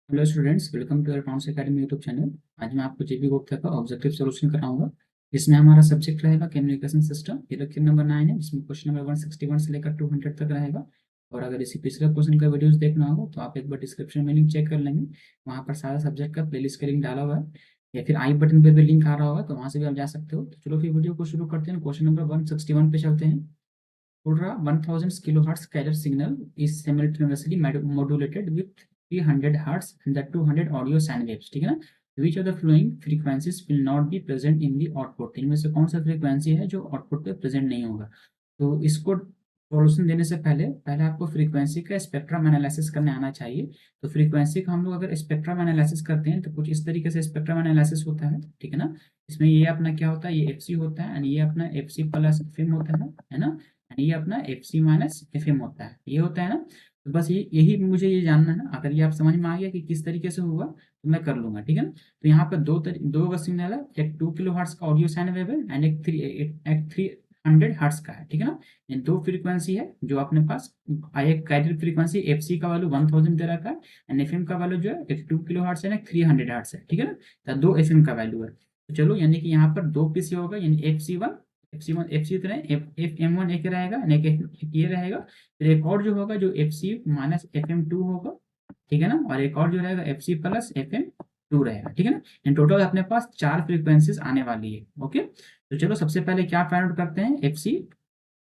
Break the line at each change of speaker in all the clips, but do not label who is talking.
Hello students, welcome to accounts academy YouTube channel. आज मैं आपको जेबी गुप्ता का ऑब्जेक्टिव सॉल्यूशन कराऊंगा। इसमें हमारा सब्जेक्ट रहेगा कम्युनिकेशन सिस्टम। ये लेक्चर नंबर 9 है, जिसमें क्वेश्चन नंबर 161 से लेकर 200 तक रहेगा। और अगर इसी पिछले क्वेश्चन का वीडियोस देखना होगा तो आप एक बार डिस्क्रिप्शन में लिंक चेक कर लेंगे। वहाँ पर सारा सब्जेक्ट का प्लेलिस्ट का लिंक डाला हुआ है, या फिर आई बटन पे भी लिंक आ रहा होगा, तो वहाँ से भी आप जा सकते हो। तो चलो फिर वीडियो को शुरू करते हैं। क्वेश्चन नंबर 161 पे चलते हैं। बोल रहा 1000 kilohertz carrier signal is simultaneously modulated with 300 hertz and the 200 audio sine waves. ठीक है ना। विच of the flowing frequencies will not be present in the output. इनमें से कौन सा फ्रीक्वेंसी है जो आउटपुट पे प्रेजेंट नहीं होगा। तो इसको सॉल्यूशन देने से पहले पहले आपको फ्रीक्वेंसी का स्पेक्ट्रम एनालिसिस करने आना चाहिए। तो फ्रीक्वेंसी का हम लोग अगर स्पेक्ट्रम एनालिसिस करते हैं तो कुछ इस तरीके से स्पेक्ट्रम एनालिसिस होता है। ठीक है ना। इसमें ये अपना क्या होता है, ये एफ सी होता है, एंड ये अपना F C plus F M होता है ना। ये अपना F C minus F M होता है, ये होता है ना। तो बस ये यही मुझे ये जानना है। अगर ये आप समझ में आ गया कि किस तरीके से होगा तो मैं कर लूंगा। ठीक है ना। तो यहाँ पर दो सिग्नल है, एक 2 किलो हर्ट्ज का ऑडियो साइन वेव है, एंड एक 300 हर्ट्ज का है। ठीक है ना। ये दो फ्रीक्वेंसी है जो अपने पास। एक कैरियर फ्रीक्वेंसी एफ सी का वैल्यू 1000 दे रखा है, एंड एफ एम का वैल्यू जो है एक 2 किलो हर्ट्ज है, एक 300 हर्ट्ज है। ठीक है ना। तो दो एफ एम का वैल्यू है। तो चलो, यानी कि यहाँ पर दो पीसी होगा, यानी एफ सी तरह एफ एम वन एक रहेगा, एक ये रहेगा। फिर एक और जो होगा जो F C minus F M two होगा। ठीक है ना। और एक और जो रहेगा F C plus F M two रहेगा। ठीक है ना। इन टोटल अपने पास चार फ्रीक्वेंसीज आने वाली है। ओके। तो चलो सबसे पहले क्या फाइंड आउट करते हैं, F C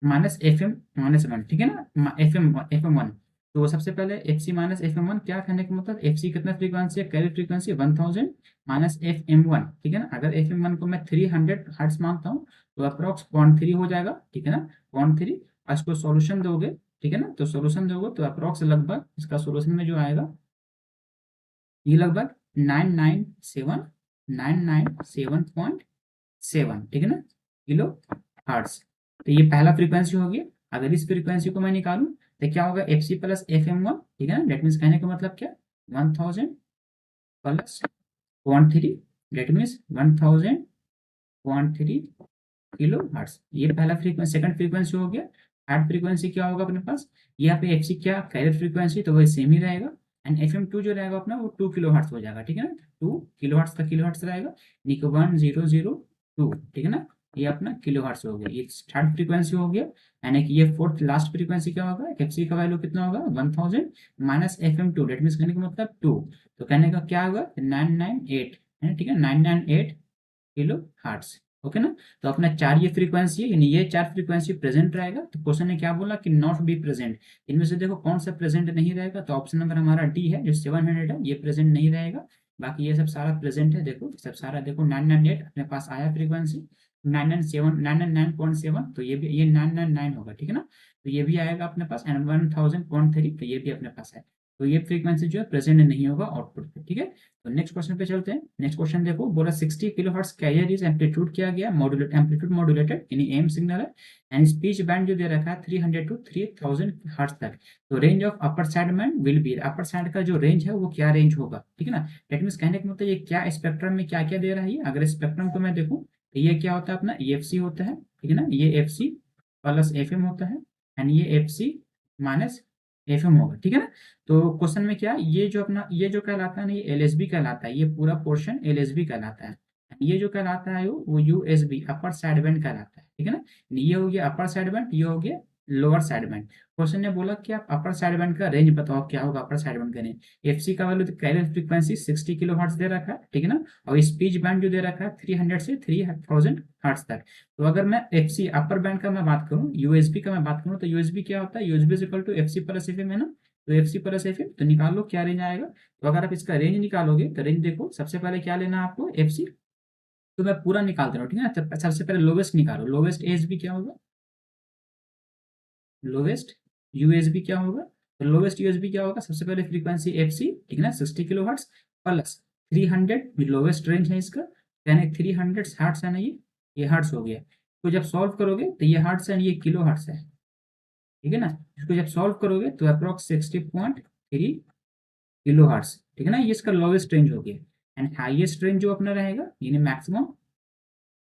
minus F M minus one. ठीक है ना। F M one. तो सबसे पहले F C minus F M one क्या कहने का मतलब, एफ सी कितना फ्रीक्वेंसी है, carrier frequency 1000 minus F M one. ठीक है ना। अगर एफ एम वन को मैं 300 हर्ट्ज मानता हूँ तो अप्रोक्स 0.3 हो जाएगा। ठीक है ना। 0.3। इसको सॉल्यूशन दोगे, ठीक है ना, तो सॉल्यूशन दोगे तो अप्रोक्स लगभग इसका सॉल्यूशन में जो आएगा ये लगभग 997.7। ठीक है ना, किलो हर्ट्ज। तो ये पहला फ्रीक्वेंसी हो गया। अगर इस फ्रीक्वेंसी को मैं निकालूं तो क्या होगा, F C plus F M one. ठीक है ना। डेट मीन्स कहने का मतलब क्या, 1000 plus 0.3, that means 1000.3 kilo hertz. ये पहला फ्रीक्वेंसी, सेकंड फ्रीक्वेंसी हो गया। थर्ड फ्रीक्वेंसी क्या होगा अपने पास, यहाँ पे एफ सी क्या कैरियर फ्रीक्वेंसी, तो वही सेम ही रहेगा। एंड एफ एम टू जो रहेगा अपना वो 2 किलो हर्ट्ज हो जाएगा। ठीक है ना। 2 किलो हर्ट्ज का किलो हर्ट्ज रहेगा, यानी कि 1002। ठीक है ना। ये अपना किलो हर्ट्ज हो गया, ये थर्ड फ्रीक्वेंसी हो गया। यानी कि ये फोर्थ लास्ट फ्रीक्वेंसी क्या होगा, एफ सी का वैल्यू कितना होगा 1000 minus F M two, that means कहने का मतलब 2। तो कहने का क्या होगा 998 है। ठीक है, 998 किलो हर्ट्ज। ओके ना। तो अपना चार ये फ्रीक्वेंसी है, यानी ये चार फ्रीक्वेंसी प्रेजेंट रहेगा। तो क्वेश्चन ने क्या बोला कि नॉट बी प्रेजेंट। इनमें से देखो कौन सा प्रेजेंट नहीं रहेगा, तो ऑप्शन नंबर हमारा डी है, जो 700 है, ये प्रेजेंट नहीं रहेगा। बाकी ये सब सारा प्रेजेंट है। देखो सब सारा देखो, 998 अपने पास आया फ्रीक्वेंसी, 997 तो ये भी, ये 999 होगा। ठीक है ना। तो ये भी आएगा अपने पास, एंड 1000.3 तो ये भी अपने पास है। तो ये फ्रीक्वेंसी जो है प्रेजेंट नहीं होगा आउटपुट पे। ठीक है। तो नेक्स्ट क्वेश्चन पे चलते हैं। नेक्स्ट क्वेश्चन देखो, बोला 60 किलोहर्ट्ज कैरियर इज एम्पलीट्यूड किया गया, मॉड्यूलेट एम्पलीट्यूड मॉड्यूलेटेड, यानी एम सिग्नल है। एंड स्पीच बैंड जो दे रखा है 300 टू 3000 हर्ट्ज तक। तो range of upper side band will be, upper side का जो रेंज है वो क्या रेंज होगा। ठीक है ना। दैट मींस कहने का मतलब ये क्या स्पेक्ट्रम में क्या क्या दे रहा है ये। अगर स्पेक्ट्रम को मैं देखूं तो ये क्या होता है अपना, एफ सी होता है। ठीक है ना। ये F C plus F M होता है, एंड ये F C minus F M होगा। ठीक है ना। तो क्वेश्चन में क्या, ये जो अपना ये जो कहलाता है ना, ये एलएसबी कहलाता है, ये पूरा पोर्शन एलएसबी कहलाता है। ये जो कहलाता है वो यूएसबी अपर साइड बैंड कहलाता है। ठीक है ना। ये हो गया अपर साइड बैंड, ये हो गया लोअर साइड बैंड। क्वेश्चन ने बोला कि आप अपर साइड बैंड का रेंज बताओ, क्या होगा अपर साइड बैंड का रेंज। एफसी का value carrier frequency 60 kilo hertz दे रखा है। ठीक है ना। और स्पीच बैंड जो दे रखा है 300 से 3000 हर्ट्ज तक। तो अगर मैं एफसी अपर बैंड का मैं बात करूं, यूएसबी का मैं बात करूं, तो यूएसबी क्या होता है, USB is equal to FC plus FM है ना। तो एफ सी प्लस एफ, तो निकाल लो क्या रेंज आएगा। तो अगर आप इसका रेंज निकालोगे तो रेंज देखो, सबसे पहले क्या लेना है आपको, एफ सी। तो मैं पूरा निकाल दे रहा हूँ। ठीक है ना। तो सबसे पहले लोवेस्ट निकालो, लोवेस्ट एएसबी क्या होगा, लोवेस्ट यूएसबी क्या होगा। तो लोवेस्ट यूएसबी क्या होगा, सबसे पहले फ्रीक्वेंसी एफ सी, ठीक है ना, 60 kilo hertz plus 300, lowest range है इसका, यानी 300 हर्ट्स है ना, ये हर्ट्स हो गया। तो जब सॉल्व करोगे तो ये हर्ट्स है, ये किलो हर्ट्स है। ठीक है ना। इसको जब सॉल्व करोगे तो अप्रोक्स 60.3 किलो हर्ट्स। ठीक है ना। ये इसका लोवेस्ट रेंज हो गया। एंड हाईएस्ट रेंज जो अपना रहेगा, यानी मैक्सिमम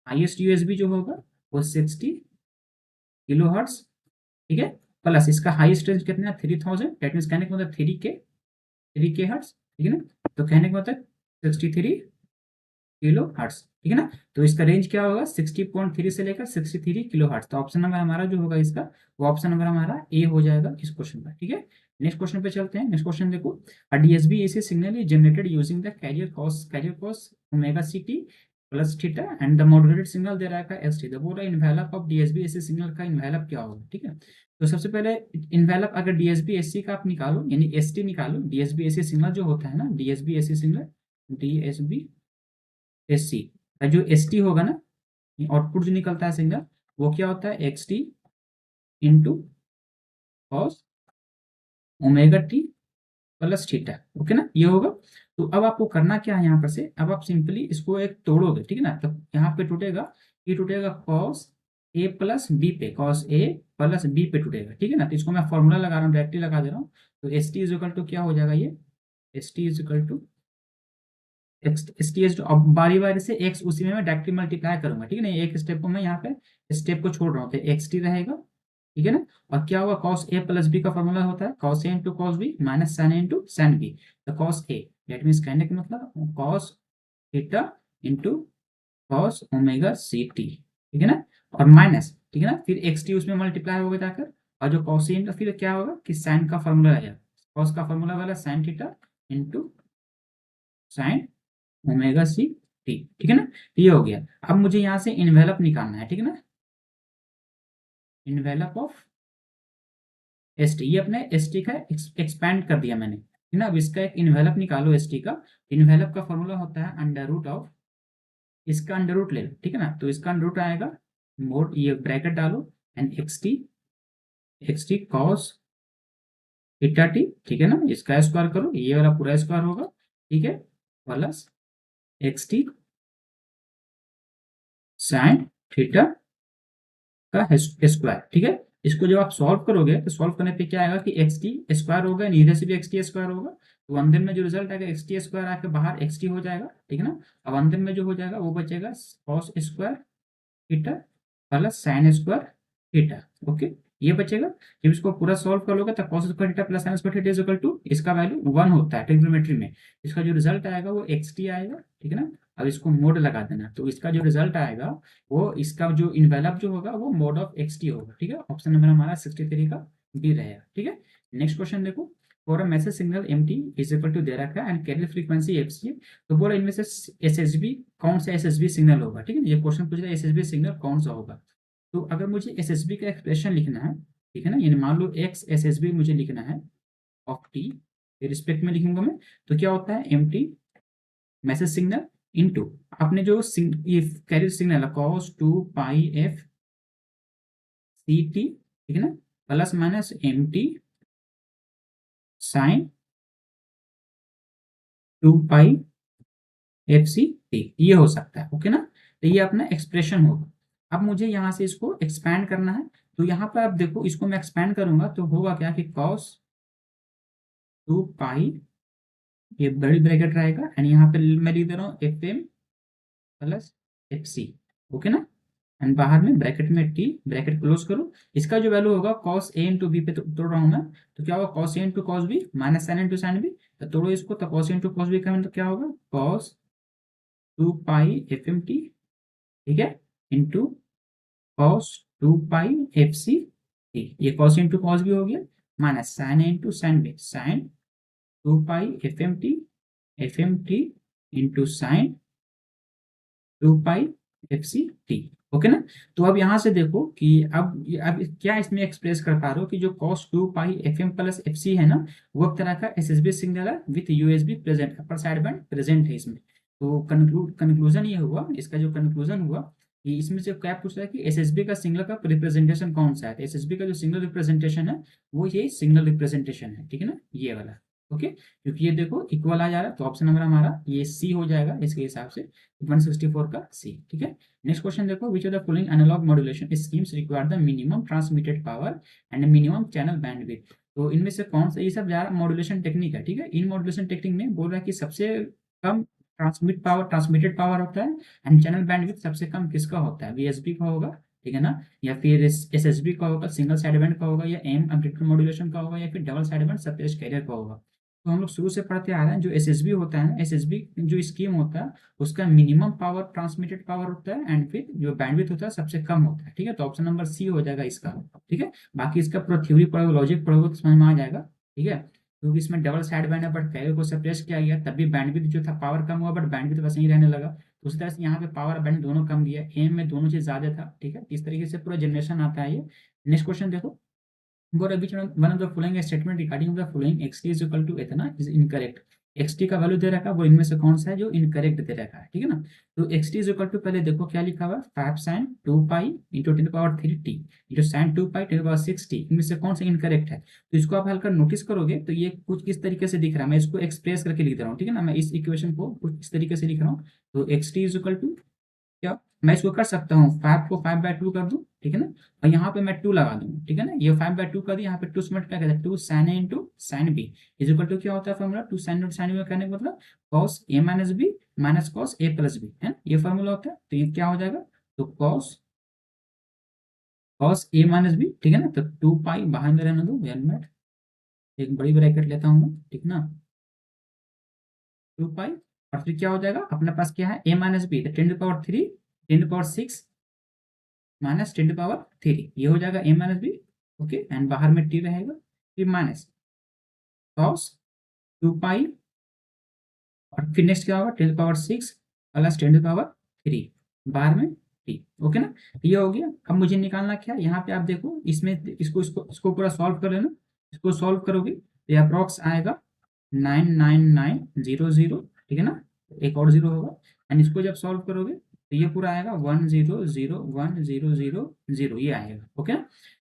हाईएस्ट यूएसबी जो होगा वो 60 किलो हर्ट्स। ठीक है। प्लस इसका हाईएस्ट रेंज कितना है 3000, दैट मीन्स कहने का मतलब 3K हर्ट्स। ठीक है ना। तो कहने का मतलब 63 किलो हर्ट्स, ठीक है ना। तो इसका रेंज क्या होगा 60.3 से लेकर 63 किलो हर्ट्स। तो ऑप्शन नंबर हमारा जो होगा इसका, वो ऑप्शन नंबर हमारा ए हो जाएगा इस क्वेश्चन का, ठीक है। नेक्स्ट क्वेश्चन पे चलते हैं। नेक्स्ट क्वेश्चन देखो, a DSB SC signal is generated using the carrier cos omega C T plus theta and the modulated signal दे रखा है एस टी। तो बोल रहा है envelope of DSB SC signal का इन्वेलप क्या होगा, ठीक है। तो सबसे पहले इन्वेलप अगर डीएसबी एसी का आप निकालो, यानी एस टी निकालो, डीएसबी एसी सिग्नल जो होता है ना, DSB SC signal, DSB S C का जो एस टी होगा ना, आउटपुट जो निकलता है सिग्नल, वो क्या होता है X T into cos omega T plus theta, okay ना, ये होगा। तो अब आपको करना क्या है यहाँ पर से, अब आप सिंपली इसको एक तोड़ोगे, ठीक है ना। तो यहाँ पे टूटेगा, ये टूटेगा कॉस ए प्लस बी पे, कॉस ए प्लस बी पे टूटेगा, ठीक है ना। तो इसको मैं फॉर्मूला लगा रहा हूँ, डायरेक्टली लगा दे रहा हूँ। तो S T is equal to क्या हो जाएगा, ये S T is equal to S T S, अब बारी बारी से एक्स उसी में मैं डायरेक्टली मल्टीप्लाई करूंगा, ठीक है ना। एक स्टेप को मैं यहाँ पे स्टेप को छोड़ रहा हूँ, तो एक्स टी रहेगा, ठीक है ना। और क्या होगा, कॉस ए प्लस बी का फॉर्मूला होता है cos A into cos B minus sine A into sine B. तो कॉस ए दैट मीन्स कहने का मतलब cos theta into cos omega C T, ठीक है ना। और माइनस, ठीक है ना, फिर एक्स टी उसमें मल्टीप्लाई होगा जाकर, और जो कॉस ए फिर क्या होगा कि साइन का फॉर्मूला रहेगा, कॉस का फॉर्मूला वाला sine theta into sine omega C T, ठीक है ना। ये हो गया। अब मुझे यहाँ से इन्वेलप निकालना है, ठीक है ना, इन्वेलप ऑफ एस टी। ये अपने एस टी का एक्सपैंड कर दिया मैंने, ठीक है ना। अब इसका एक इन्वेलप निकालो एस टी का। इन्वेलप का फॉर्मूला होता है अंडर रूट ऑफ, इसका अंडर रूट ले लो, ठीक है ना। तो इसका अंडर रूट आएगा मोड, ये ब्रैकेट डालो, and x T cos theta T, ठीक है ना। इसका स्क्वायर करो, ये वाला पूरा स्क्वायर होगा, ठीक है, plus x T sine theta का स्क्वायर, ठीक है। इसको जब आप सॉल्व करोगे तो सॉल्व करने पे क्या आएगा कि एक्स टी स्क्वायर होगा, इधर से भी एक्स टी स्क्वायर होगा। तो अंदर में जो रिजल्ट आएगा एक्स टी स्क्वायर आके बाहर एक्स टी हो जाएगा, ठीक है ना। अब अंदर में जो हो जाएगा वो बचेगा cos square theta plus sine square theta, okay, ये बचेगा। जब इसको पूरा सॉल्व कर लोगे तो cos square theta plus sine square theta is equal to, इसका वैल्यू 1 होता है ट्रिग्नोमेट्री में। इसका जो रिजल्ट आएगा वो एक्स टी आएगा, ठीक है ना। अब इसको मोड लगा देना, तो इसका जो रिजल्ट आएगा वो, इसका जो इन्वेलप जो होगा वो मोड ऑफ एक्स टी होगा, ठीक है। ऑप्शन नंबर हमारा 63 का बी रहेगा, ठीक है। नेक्स्ट क्वेश्चन देखो, for a message signal M T is equal to दे रखा है and carrier frequency F C. तो बोला इनमें से एस एस बी कौन सा एस एस बी सिग्नल होगा, ठीक है ना। ये क्वेश्चन पूछ रहा है एस एस बी सिग्नल कौन सा होगा। तो अगर मुझे एस एस बी का एक्सप्रेशन लिखना है, ठीक है ना, यानी मान लो एक्स एस एस बी मुझे लिखना है ऑफ टी के रिस्पेक्ट में लिखूंगा मैं। तो क्या होता है M T message signal into आपने जो ये कैरियर सिग्नल है cos 2 pi F C T, ठीक है ना, plus minus M T sine 2 pi F C T, ये हो सकता है, ओके ना। तो ये अपना एक्सप्रेशन होगा। अब मुझे यहाँ से इसको एक्सपैंड करना है। तो यहाँ पर आप देखो, इसको मैं एक्सपैंड करूंगा तो होगा क्या कि कॉस 2 पाई, ये बड़ी ब्रैकेट रहेगा, एंड यहाँ पे मैं लिख दे रहा हूँ F M plus F C, okay ना। एंड बाहर में ब्रैकेट में टी, ब्रैकेट क्लोज करो। इसका जो वैल्यू होगा कॉस ए इंटू बी पे तोड़ रहा हूँ मैं। तो क्या होगा cos A into cos B minus sine into sine B. तो तोड़ो इसको, तो cos A into cos B का मतलब क्या होगा cos 2 pi F M T, ठीक है, into cos 2 pi F C T. ये कॉस इंटू कॉस बी हो गया, minus sine A into sine B, sine 2 pi F M T into sine 2 pi F C T, okay ना। तो अब यहाँ से देखो कि अब क्या इसमें एक्सप्रेस कर पा रहे हो कि जो cos 2 pi F M plus F C है ना, वो एक तरह का एस एस बी सिग्नल है with USB present, upper side band present है इसमें। तो कंक्लूजन ये हुआ, इसका जो कंक्लूजन हुआ कि इसमें से क्या पूछ रहा है कि एसएसबी का सिग्नल का रिप्रेजेंटेशन कौन सा है। एसएसबी का जो सिग्नल रिप्रेजेंटेशन है वो ये सिग्नल रिप्रेजेंटेशन है, ठीक है ना, ये वाला, ओके। क्योंकि ये देखो इक्वल आ जा रहा है, तो ऑप्शन नंबर हमारा ये सी हो जाएगा इसके हिसाब से, 164 का सी, ठीक है। नेक्स्ट क्वेश्चन देखो, which of the following analog modulation schemes require the minimum transmitted power and minimum channel bandwidth. तो इनमें से कौन सा, ये सब ज्यादा मॉड्यूलेशन टेक्निक है, ठीक है। इन मॉड्यूलेशन टेक्निक में बोल रहा है कि सबसे कम ट्रांसमिटेड पावर होता है, एंड चैनल बैंडविड्थ सबसे कम किसका होता है, वीएसबी का होगा, ठीक है ना, या फिर एसएसबी का होगा, सिंगल साइड बैंड का होगा, या एम एम्पलीट्यूड मॉड्यूलेशन का होगा, या फिर double side band surface carrier का होगा। तो हम लोग शुरू से पढ़ते आ रहे हैं, जो एसएसबी होता है ना, एसएसबी जो स्कीम होता है उसका मिनिमम पावर ट्रांसमिटेड पावर होता है एंड फिर जो बैंडविड्थ होता है सबसे कम होता है। ठीक है, तो ऑप्शन नंबर सी हो जाएगा इसका। ठीक है, बाकी इसका पूरा थ्योरी पढ़ोगे, लॉजिक पढ़ोगे तो समझ में आ जाएगा। ठीक है, क्योंकि इसमें डबल साइड बैंड है बट कैरियर को सप्रेस किया गया, तब भी बैंडविड्थ जो था पावर कम हुआ बट बैंडविड्थ वैसे ही रहने लगा। तो उसी तरह से यहाँ पे पावर और बैंड दोनों कम दिया, एम में दोनों चीज ज्यादा था। ठीक है, इस तरीके से पूरा जनरेशन आता है ये। नेक्स्ट क्वेश्चन देखो, But which one of the following statement regarding the following xt is equal to इतना is incorrect। xt का वैल्यू दे रखा है, वो इनमें से कौन सा है जो इनकरेक्ट दे रखा है। ठीक है ना, तो xt इज इक्वल टू, पहले देखो क्या लिखा हुआ है, 5 sin 2 pi into 10⁻³ into sin 2 पाई 10⁻6t, इनमें से कौन सा इनकरेक्ट है। तो इसको आप हल्का नोटिस करोगे तो ये कुछ इस तरीके से दिख रहा है, मैं इसको एक्सप्रेस करके लिख दे रहा हूँ। ठीक है ना, मैं इस इक्वेशन को कुछ इस तरीके से लिख रहा हूँ। तो xt इज इक्वल टू क्या, मैं इसको कर सकता हूँ 5 को 5/2 कर दूं। ठीक है ना, और यहाँ पे मैं 2 लगा दूंगा। ठीक है ना, ये 5/2 कर दिया, यहाँ पे 2 से मल्टीप्लाई कर दिया, 2 sin a into sin b is equal to क्या होता है formula, 2 sin into sin b करने का मतलब cos a minus B minus cos a plus B है ना, ये फॉर्मूला होता है। तो ये क्या हो जाएगा, तो cos a माइनस बी। ठीक है ना, तो 2 पाई बाहर में रहने दो, मिनट एक बड़ी ब्रैकेट लेता हूँ मैं। ठीक ना, 2 पाई, और फिर क्या हो जाएगा अपने पास क्या है, a माइनस बी, 10⁻3 10⁻6 माइनस 10⁻3, ये हो जाएगा a minus B. Okay, and बाहर में t रहेगा, फिर माइनस cos 2 पाई, और फिर नेक्स्ट क्या होगा 10⁻6 प्लस 10⁻3 बाहर में t। ओके ना, ये हो गया। अब मुझे निकालना क्या है, यहाँ पे आप देखो, इसमें इसको पूरा सॉल्व कर लेना। इसको सॉल्व करोगे तो ये अप्रॉक्स आएगा 99900। ठीक है ना, एक और जीरो होगा, एंड इसको जब सॉल्व करोगे तो ये पूरा आएगा 100100 ये आएगा। ओके,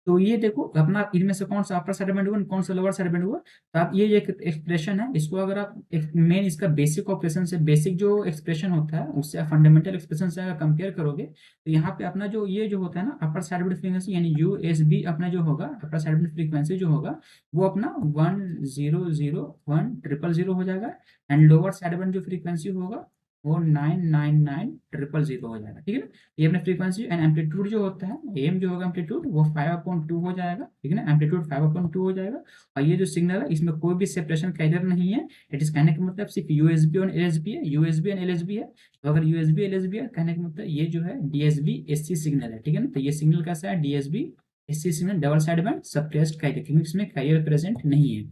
तो ये देखो अपना इनमें से कौन सा अपर साइड बैंड हुआ, कौन सा लोअर साइड बैंड हुआ। तो आप ये एक एक्सप्रेशन है, इसको अगर आप मेन इसका बेसिक ऑपरेशन से, बेसिक जो एक्सप्रेशन होता है उससे फंडामेंटल एक्सप्रेशन से अगर कंपेयर करोगे तो यहाँ पे अपना जो ये जो होता है ना अपर साइड बैंड फ्रीक्वेंसी यानी यूएसबी, अपना जो होगा अपर साइड बैंड फ्रीक्वेंसी जो होगा वो अपना 100100 हो जाएगा, एंड लोअर साइड बैंड जो फ्रीक्वेंसी होगा वो 999000 हो जाएगा। ठीक है ना, ये अपने फ्रीक्वेंसी एंड एम्पलीट्यूड जो होता है, एम जो होगा एम्पलीट्यूड वो 5/2 हो जाएगा। ठीक है ना, एम्पलीट्यूड 5/2 हो जाएगा, और ये जो सिग्नल है इसमें कोई भी सेपरेशन का एरर नहीं है। इट इज कहने का मतलब सिर्फ यूएसबी और एलएसबी है, यूएसबी एंड एलएसबी है। तो अगर यूएसबी एलएसबी है कहने का मतलब ये जो है डीएसबी एससी सिग्नल है। ठीक है ना, तो ये सिग्नल कैसा है, DSB SC signal double side band suppressed career, क्योंकि इसमें कैरियर प्रेजेंट नहीं है।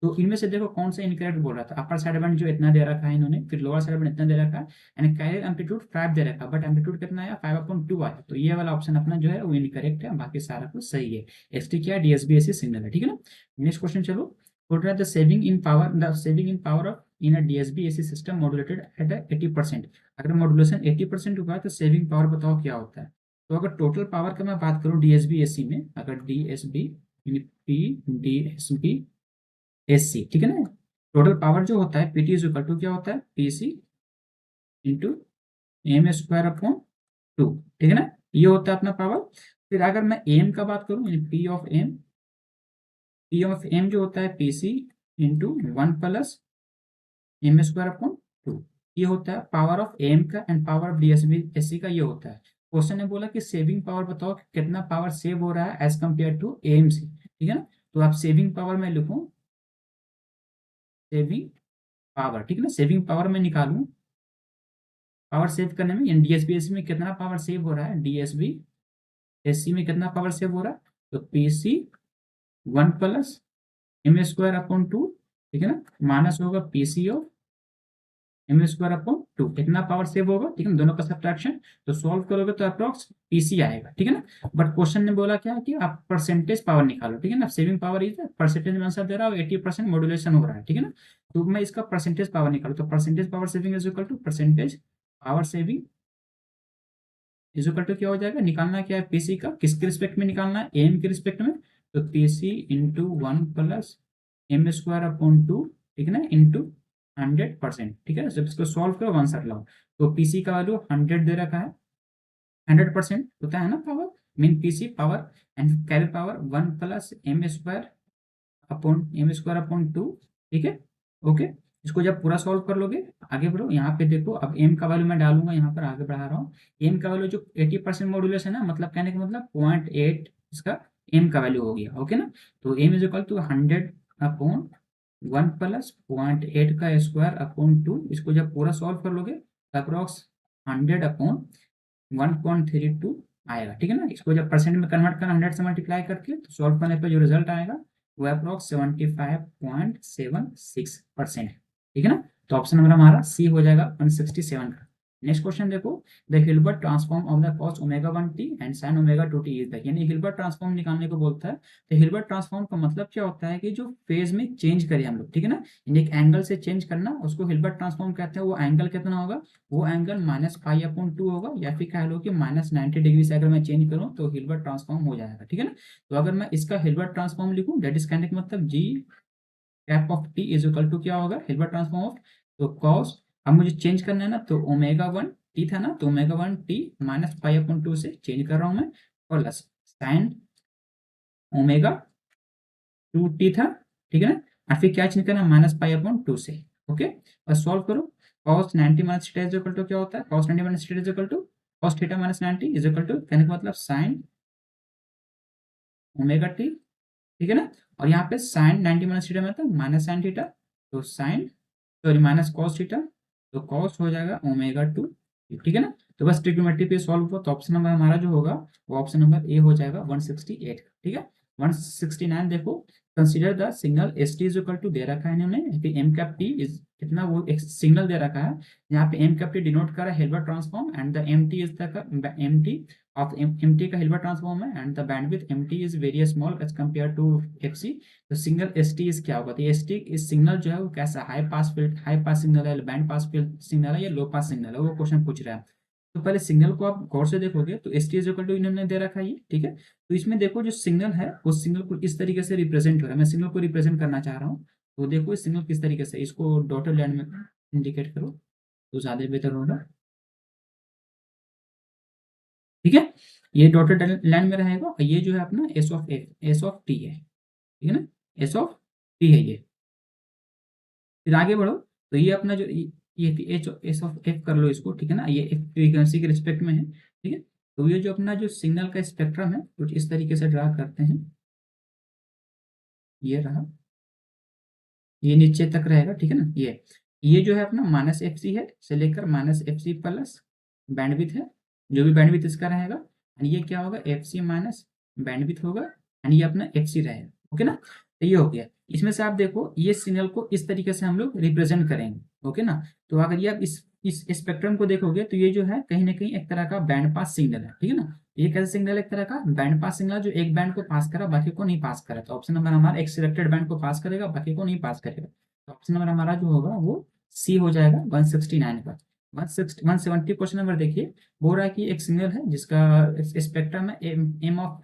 तो इनमें से देखो कौन सा इनकरेक्ट बोल रहा था, अपर साइड बैंड जो इतना दे रखा है इन्होंने, फिर लोअर साइड बैंड इतना दे रखा है, यानी कैरियर एम्पलीट्यूड 5 दे रखा है, बट एम्पलीट्यूड कितना आया 5/2 आया। तो ये वाला ऑप्शन अपना जो है वो इनकरेक्ट है, बाकी सारा कुछ सही है। एसटी क्या है, डीएसबी सिग्नल है। ठीक है ना, नेक्स्ट क्वेश्चन चलो। The saving in power of in a DSB SC system modulated at 80%। अगर मॉड्यूलेशन 80% हुआ तो सेविंग पावर बताओ क्या होता है। तो अगर टोटल पावर का मैं बात करूं डीएसबी एसी में, अगर डीएसबी पी डीएसबी एससी, ठीक है ना, टोटल पावर जो होता है पीटी इज इक्वल टू क्या होता है, PC into M square upon 2। ठीक है ना, ये होता है अपना पावर। फिर अगर मैं एम का बात करूं यानी पी ऑफ एम जो होता है PC into 1 plus M square upon 2, ये होता है पावर ऑफ एम का, and power of DSB SC का ये होता है। क्वेश्चन ने बोला कि सेविंग पावर बताओ कि कितना पावर सेव हो रहा है एज कंपेयर टू एम से। ठीक है ना, तो आप सेविंग पावर में लिखूं, सेविंग पावर। ठीक है ना, सेविंग पावर में निकालूं, पावर सेव करने में यानी डीएसबी एससी में कितना पावर सेव हो रहा है, डीएसबी एससी में कितना पावर सेव हो रहा है, तो PC 1 plus M square upon 2। ठीक है ना, माइनस होगा PC of M square upon 2, इतना पावर सेव होगा। ठीक है, दोनों का सब्ट्रैक्शन, तो सॉल्व करोगे तो अप्रॉक्स पीसी आएगा। ठीक है ना, बट क्वेश्चन ने बोला क्या कि आप परसेंटेज पावर निकालो। ठीक है ना, सेविंग पावर इज परसेंटेज में आंसर दे रहा है, 80% मॉड्यूलेशन हो रहा है। ठीक है ना, तो मैं इसका परसेंटेज पावर निकालू, तो percentage power saving is equal to percentage power saving is equal to क्या हो जाएगा, निकालना क्या है पीसी का, किसके रिस्पेक्ट में निकालना है, एम के रिस्पेक्ट में। तो PC into 1 plus M square upon 2। ठीक है ना, इंटू 100%। ठीक है, जब इसको सॉल्व करो वन साइड लाओ, तो पीसी का वैल्यू 100 दे रखा है, 100% होता है ना power, mean PC power and carry power 1 plus M square upon 2। ठीक है, ओके, इसको जब पूरा सॉल्व कर लोगे आगे बढ़ो। यहाँ पे देखो अब एम का वैल्यू मैं डालूंगा, यहाँ पर आगे बढ़ा रहा हूँ। एम का वैल्यू जो 80% मॉड्यूलेशन है, मतलब कहने का मतलब 0.8 इसका एम का वैल्यू हो गया। ओके ना, तो M is equal to 100 upon 1 plus 0.8 का स्क्वायर अपॉन 2, इसको जब पूरा सॉल्व कर लोगे तो अप्रॉक्स 100 अपॉन 1.32 आएगा, ठीक है ना। इसको जब परसेंट में कन्वर्ट करना 100 से मल्टीप्लाई करके तो सॉल्व करने पर जो रिजल्ट आएगा वो अप्रॉक्स 75.76%, ठीक है ना। तो ऑप्शन नंबर हमारा सी हो जाएगा 167 का। नेक्स्ट क्वेश्चन देखो, the Hilbert transform of the cos omega 1t and sin omega 2t is the, यानी हिल्बर्ट ट्रांसफॉर्म निकालने को बोलता है। तो हिल्बर्ट ट्रांसफॉर्म का मतलब क्या होता है कि जो फेज में चेंज करें हम लोग, ठीक है ना, यानी एक एंगल से चेंज करना, उसको हिल्बर्ट ट्रांसफॉर्म कहते हैं। वो एंगल कितना होगा, वो एंगल -π/2 होगा, या फिर कह लो कि -90 डिग्री से अगर मैं चेंज करूं तो हिल्बर्ट ट्रांसफॉर्म हो जाएगा, ठीक है ना। तो अगर मैं इसका हिल्बर्ट ट्रांसफॉर्म लिखूं, दैट इज कहने का मतलब G cap of T is equal to क्या होगा, हिल्बर्ट ट्रांसफॉर्म ऑफ, तो कॉस, अब मुझे चेंज करना है ना, तो ओमेगा 1 टी था ना, तो ओमेगा 1 टी -π/2 से चेंज कर रहा हूं मैं, प्लस साइन ओमेगा 2t था, ठीक है ना, और फिर क्या चेंज करना, -π/2 से, ओके। और सॉल्व करो, cos 90 minus theta is equal to क्या होता है, cos 90 minus theta is equal to cos theta minus 90 is equal to, कहने का मतलब साइन ओमेगा टी, ठीक है ना। और यहाँ पे साइन 90 माइनस थीटा मतलब माइनस साइन थीटा, तो sine, sorry minus cos theta, तो कॉस हो जाएगा ओमेगा 2, ठीक है ना। तो बस ट्रिग्नोमेट्री पे सॉल्व हुआ, तो ऑप्शन नंबर हमारा जो होगा वो ऑप्शन नंबर ए हो जाएगा 168, ठीक है। 169 देखो, consider the signal S T is equal to दे रखा है इन्होंने, एम कैप टी इज कितना, वो एक सिग्नल दे रखा है, यहाँ पे एम कैप टी डिनोट कर रहा है Hilbert transform, and the M T is the M T of M T का हिल्बर्ट ट्रांसफॉर्म है, and the bandwidth M T is very small as compare to F C. तो signal S T is क्या होगा, तो S T इस signal जो है वो कैसा, हाई पास सिग्नल है, बैंड पास सिग्नल है, या लो पास सिग्नल है, वो क्वेश्चन पूछ रहा है। तो पहले सिग्नल को आप गौर से देखोगे तो S T is equal to इन्होंने दे रखा है ये, ठीक है। तो इसमें देखो जो सिग्नल है वो सिग्नल को इस तरीके से रिप्रेजेंट हो रहा है, मैं सिग्नल को रिप्रेजेंट करना चाह रहा हूँ, तो देखो इस सिग्नल किस तरीके से, इसको डॉटेड लाइन में इंडिकेट करो तो ज्यादा बेहतर होगा, ठीक है। ये डॉटेड लाइन में रहेगा, और ये जो है अपना एस ऑफ टी है, ठीक है ना, एस ऑफ टी है ये। फिर आगे बढ़ो, तो ये अपना जो ये एच एस ऑफ एफ कर लो इसको, ठीक है ना, ये एक फ्रीक्वेंसी के रिस्पेक्ट में है, ठीक है। तो ये जो अपना जो सिग्नल का स्पेक्ट्रम है कुछ इस तरीके से ड्रा करते हैं, ये रहा, ये नीचे तक रहेगा, ठीक है ना। ये जो है अपना माइनस एफ सी है, से लेकर minus F C plus bandwidth है, जो भी बैंडविथ इसका रहेगा, एंड ये क्या होगा, एफ सी माइनस बैंडविथ होगा, एंड ये अपना एफ सी रहेगा, ओके ना। तो ये हो गया, इसमें से आप देखो ये सिग्नल को इस तरीके से हम लोग रिप्रेजेंट करेंगे, ओके ना। तो अगर ये आप इस स्पेक्ट्रम को देखोगे तो ये जो है कहीं ना कहीं एक तरह का बैंड पास सिग्नल है, ठीक है ना। ये कैसे सिग्नल, एक तरह का बैंड पास सिग्नल जो एक बैंड को पास करा बाकी को नहीं पास करा, तो ऑप्शन नंबर हमारा एक सिलेक्टेड बैंड को पास करेगा बाकी को नहीं पास करेगा, तो ऑप्शन नंबर हमारा जो होगा वो सी हो जाएगा 169 का। 170 क्वेश्चन नंबर देखिए, बोल रहा है कि एक सिग्नल है जिसका स्पेक्ट्रम है एम ऑफ,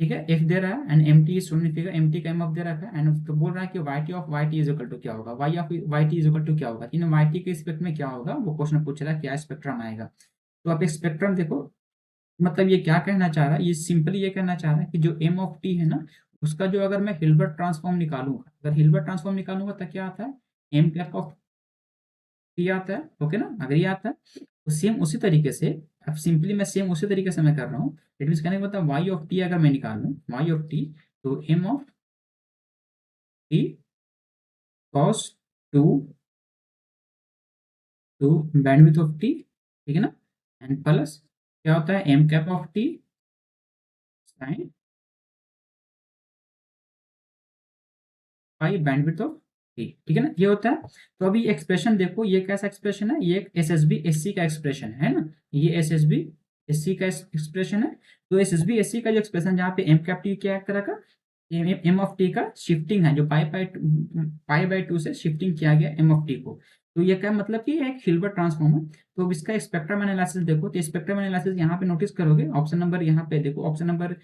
ठीक है, एफ दे रहा है, एंड एम टी शून्य फिगर, एम टी का एम ऑफ दे रखा है, एंड तो बोल रहा है कि Y T of Y T is equal to क्या होगा, Y of Y T is equal to क्या होगा, इन वाई टी के स्पेक्ट में क्या होगा, वो क्वेश्चन पूछ रहा है क्या स्पेक्ट्रम आएगा। तो आप एक स्पेक्ट्रम देखो, मतलब ये क्या कहना चाह रहा है, ये सिंपली ये कहना चाह रहा है कि जो एम ऑफ टी है ना, उसका जो अगर मैं हिल्बर्ट ट्रांसफॉर्म निकालूंगा, अगर हिल्बर्ट ट्रांसफॉर्म निकालूंगा तो क्या आता है, एम कैप ऑफ टी आता है, ओके ना। अगर ये आता है तो सेम उसी तरीके से, अब सिंपली मैं सेम उसी तरीके से मैं कर रहा हूँ, इट मीन कहने का मतलब वाई ऑफ टी अगर मैं निकालूं, वाई ऑफ टी, तो M of T cos two two bandwidth of T, ठीक है ना, एंड प्लस क्या होता है, M cap of T sine pi bandwidth of T, ठीक है ना, ये होता है। तो अभी एक्सप्रेशन देखो, ये कैसा एक्सप्रेशन है, ये एक S S B S C का एक्सप्रेशन है ना, ये S S B S C का एक्सप्रेशन है। तो S S B S C का जो एक्सप्रेशन जहाँ पे एम कैप टी क्या तरह का, एम ऑफ टी का शिफ्टिंग है, जो पाई बाई टू से शिफ्टिंग किया गया एम ऑफ टी को, तो ये क्या मतलब कि एक हिल्बर्ट ट्रांसफॉर्म है। तो इसका स्पेक्ट्रम एनालिसिस देखो, तो स्पेक्ट्रम एनालिसिस यहाँ पे नोटिस करोगे, ऑप्शन नंबर यहाँ पे देखो, ऑप्शन नंबर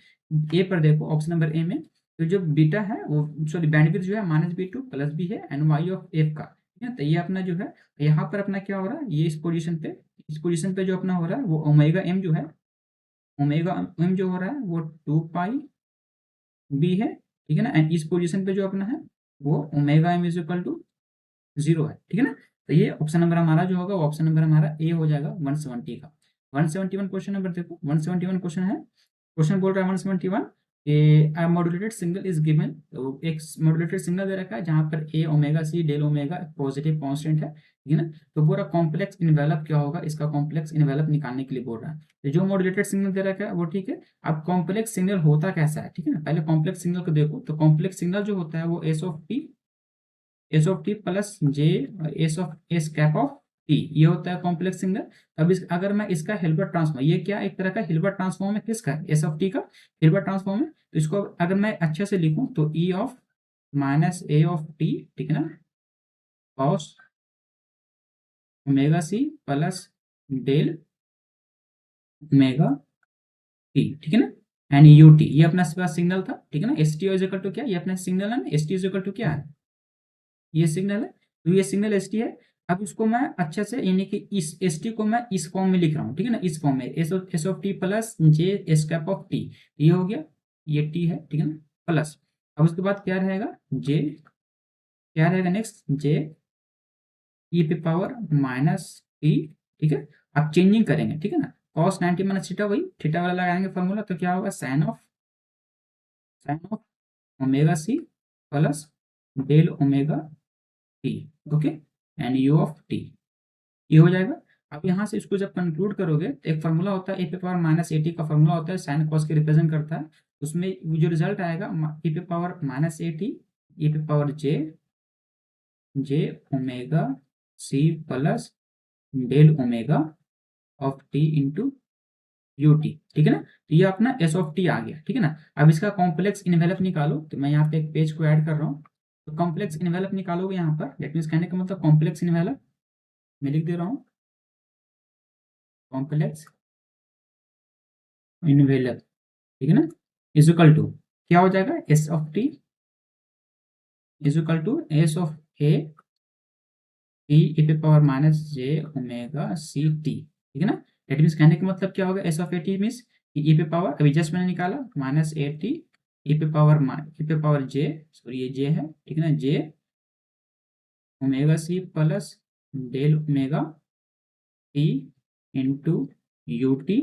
ए पर देखो, ऑप्शन नंबर ए में तो जो बीटा है वो, सॉरी बैंडविड्थ जो है -b2 प्लस बी है, एंड वाई ऑफ एफ का, ठीक है। तो ये अपना जो है यहाँ पर अपना क्या हो रहा है, ये इस पोजीशन पे जो अपना हो रहा है वो ओमेगा एम जो है, ओमेगा एम जो हो रहा है वो 2 पाई बी है, ठीक है ना, एंड इस पोजीशन पे जो अपना है वो omega M is equal to 0 है, ठीक है ना। तो ये ऑप्शन नंबर हमारा जो होगा वो ऑप्शन नंबर हमारा ए हो जाएगा 170 का। 171 क्वेश्चन नंबर देखो, 171 क्वेश्चन है, क्वेश्चन बोल रहा है 171, मॉड्यूलेटेड सिग्नल इज गिवन, तो एक मॉड्यूलेटेड सिग्नल दे रखा है जहां पर A omega C del omega positive constant है, ठीक है ना। तो पूरा कॉम्प्लेक्स इन्वेलप क्या होगा, इसका कॉम्प्लेक्स इन्वेलप निकालने के लिए बोल रहा है। तो जो मॉड्यूलेटेड सिग्नल दे रखा है वो ठीक है। अब कॉम्प्लेक्स सिग्नल होता कैसा है, ठीक है ना, पहले कॉम्प्लेक्स सिग्नल को देखो। तो कॉम्प्लेक्स सिग्नल जो होता है वो S of T plus J S cap of T, ये होता है कॉम्प्लेक्स सिग्नल। अब अगर मैं इसका हिल्बर्ट ट्रांसफॉर्म, ये क्या एक तरह का हिल्बर्ट ट्रांसफॉर्म है, किसका, एस ऑफ टी का हिल्बर्ट ट्रांसफॉर्म है। तो इसको अगर मैं अच्छे से लिखूं तो E of minus A of T, ठीक है ना, cos omega C plus del omega T, ठीक है ना, एंड यू टी, ये अपना पास सिग्नल था, ठीक है ना। S T is equal to क्या, ये अपना सिग्नल है ना, S T is equal to क्या है, ये सिग्नल है। तो ये सिग्नल एस टी है। अब इसको मैं अच्छे से, यानी कि इस एस टी को मैं इस फॉर्म में लिख रहा हूँ, ठीक है ना, इस फॉर्म में S of T plus J S cap of T, ये हो गया, ये टी है, ठीक है ना, प्लस। अब उसके बाद क्या रहेगा, जे, क्या रहेगा नेक्स्ट, जे ई पे पावर माइनस टी, ठीक है। अब चेंजिंग करेंगे, ठीक है ना, कॉस 90 माइनस थीटा, वही थीटा वाला लगाएंगे फॉर्मूला, तो क्या होगा, sine of omega C plus del omega T, okay, and U of T, ये हो जाएगा। अब यहाँ से इसको जब कंक्लूड करोगे तो एक फॉर्मूला होता है ए पे पावर माइनस ए टी का फॉर्मूला होता है, साइन कॉस के रिप्रेजेंट करता है। उसमें जो रिजल्ट आएगा ए पे power minus A T A पे power J omega C plus del omega of T into U T, ठीक है ना। तो ये अपना एस ऑफ टी आ गया, ठीक है ना। अब इसका कॉम्प्लेक्स इन्वेलप निकालो, तो मैं यहाँ पे एक पेज को ऐड कर रहा हूँ। तो कॉम्प्लेक्स इन्वेलप निकालोगे यहाँ पर, दैट मीन्स कहने का मतलब कॉम्प्लेक्स इन्वेलप मैं लिख दे रहा हूँ, कॉम्प्लेक्स इन्वेलप, ठीक है ना, इज इक्वल टू क्या हो जाएगा, S of T is equal to S of A T A पे power minus J omega C T, ठीक है ना। दैट मीन्स कहने का मतलब क्या होगा, S of A T means ई पे पावर, अभी जस्ट मैंने निकाला माइनस ए टी ई पे पावर जे, सॉरी ये जे है, ठीक है ना, J omega C plus del omega T into U T,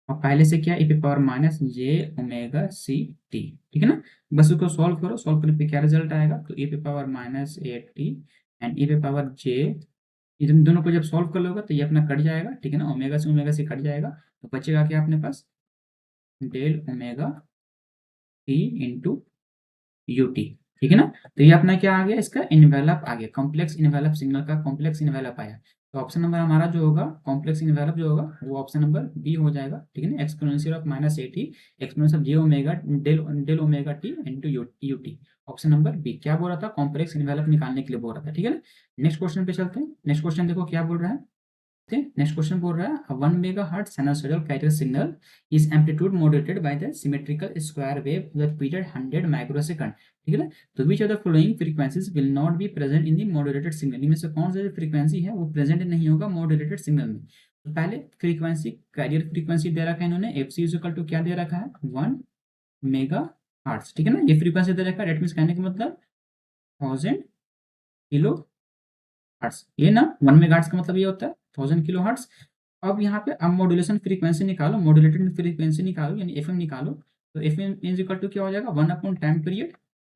और पहले से क्या, ई पे power minus J omega C T, ठीक है ना। बस उसको सॉल्व करो, सॉल्व करने पे क्या रिजल्ट आएगा, तो ई पे power minus A T and E पे पावर जे, ये दोनों को जब सॉल्व कर लोगे तो ये अपना कट जाएगा, ठीक है ना, ओमेगा से कट जाएगा। तो बचेगा क्या अपने पास, del omega T into U T, ठीक है ना। तो ये अपना क्या आ गया, इसका इन्वेलप आ गया, कॉम्प्लेक्स इन्वेलप सिग्नल का कॉम्प्लेक्स इन्वेलप आया। तो ऑप्शन नंबर हमारा जो होगा, कॉम्प्लेक्स इन्वेलप जो होगा वो ऑप्शन नंबर बी हो जाएगा, ठीक है ना, exponential of minus A T exponential of J omega del omega T into U T, option number B. क्या बोल रहा था, कॉम्प्लेक्स इन्वेलप निकालने के लिए बोल रहा था, ठीक है ना। नेक्स्ट क्वेश्चन पे चलते हैं। नेक्स्ट क्वेश्चन देखो क्या बोल रहा है, नेक्स्ट क्वेश्चन बोल रहा है 1 megahertz sinusoidal carrier signal is amplitude modulated by the symmetrical square wave with period 100 microsecond, ठीक है ना। तो विच of the following frequencies will not be present in the modulated signal, इनमें से कौन सा जो फ्रीक्वेंसी है वो प्रेजेंट नहीं होगा मॉड्यूलेटेड सिग्नल में। तो पहले फ्रीक्वेंसी, कैरियर फ्रीक्वेंसी दे रखा है इन्होंने, F C is equal to क्या दे रखा है, 1 मेगा हर्ट्ज, ठीक है ना, ये फ्रीक्वेंसी दे रखा है। दैट मीन्स कहने का मतलब 1000 किलो हर्ट्ज, ये ना 1 मेगा हर्ट्ज का मतलब ये होता है 1000 किलो हर्ट्ज। अब यहाँ पे अब मॉड्यूलेशन फ्रीक्वेंसी निकालो, मॉड्यूलेटेड फ्रीक्वेंसी निकालो, यानी एफएम निकालो। तो एफएम इज इक्वल टू क्या हो जाएगा, 1 अपॉन टाइम पीरियड,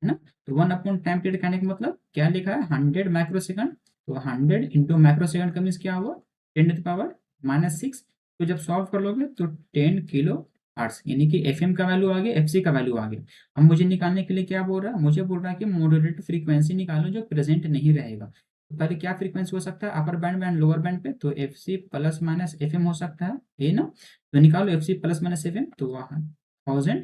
है ना। तो 1 अपॉन टाइम पीरियड कहने का मतलब क्या लिखा है, 100 माइक्रोसेकंड। तो 100 इंटू माइक्रोसेकंड का मीन्स क्या हुआ, 10 टू पावर माइनस 6। तो जब सॉल्व कर लोगे तो 10 किलो हर्ट्ज, यानी कि एफएम का वैल्यू आ गया, एफसी का वैल्यू आ गया। अब मुझे निकालने के लिए क्या बोल रहा है, मुझे बोल रहा है कि मॉड्यूलेटेड फ्रीक्वेंसी निकालो जो प्रेजेंट नहीं रहेगा। पहले क्या फ्रीक्वेंसी हो सकता है, अपर बैंड में एंड लोअर बैंड पे, तो F C plus minus F M हो सकता है, ये ना। तो निकालो F C plus minus F M, तो 1000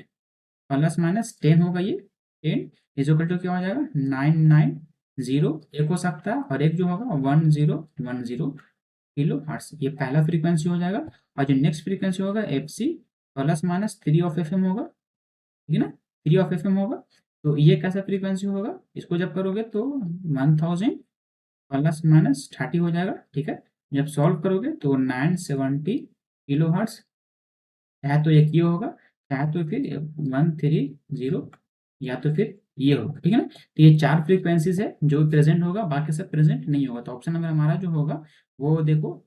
प्लस माइनस 10 होगा, ये 10 इज इक्वल टू क्या हो जाएगा, 990, एक हो सकता है, और एक जो होगा 1010 किलो हर्ट्ज, ये पहला फ्रीक्वेंसी हो जाएगा। और जो नेक्स्ट फ्रीक्वेंसी होगा F C plus minus 3 of F M होगा, ठीक है ना, 3 ऑफ एफ एम होगा। तो ये कैसा फ्रीक्वेंसी होगा, इसको जब करोगे तो 1000 प्लस माइनस 30 हो जाएगा, ठीक है। जब सॉल्व करोगे तो 970 किलो हर्ट्ज, चाहे तो एक ये होगा, चाहे तो फिर 130, या तो फिर ये होगा, ठीक है ना। तो ये 4 फ्रीक्वेंसीज है जो प्रेजेंट होगा, बाकी सब प्रेजेंट नहीं होगा। तो ऑप्शन नंबर हमारा जो होगा वो देखो,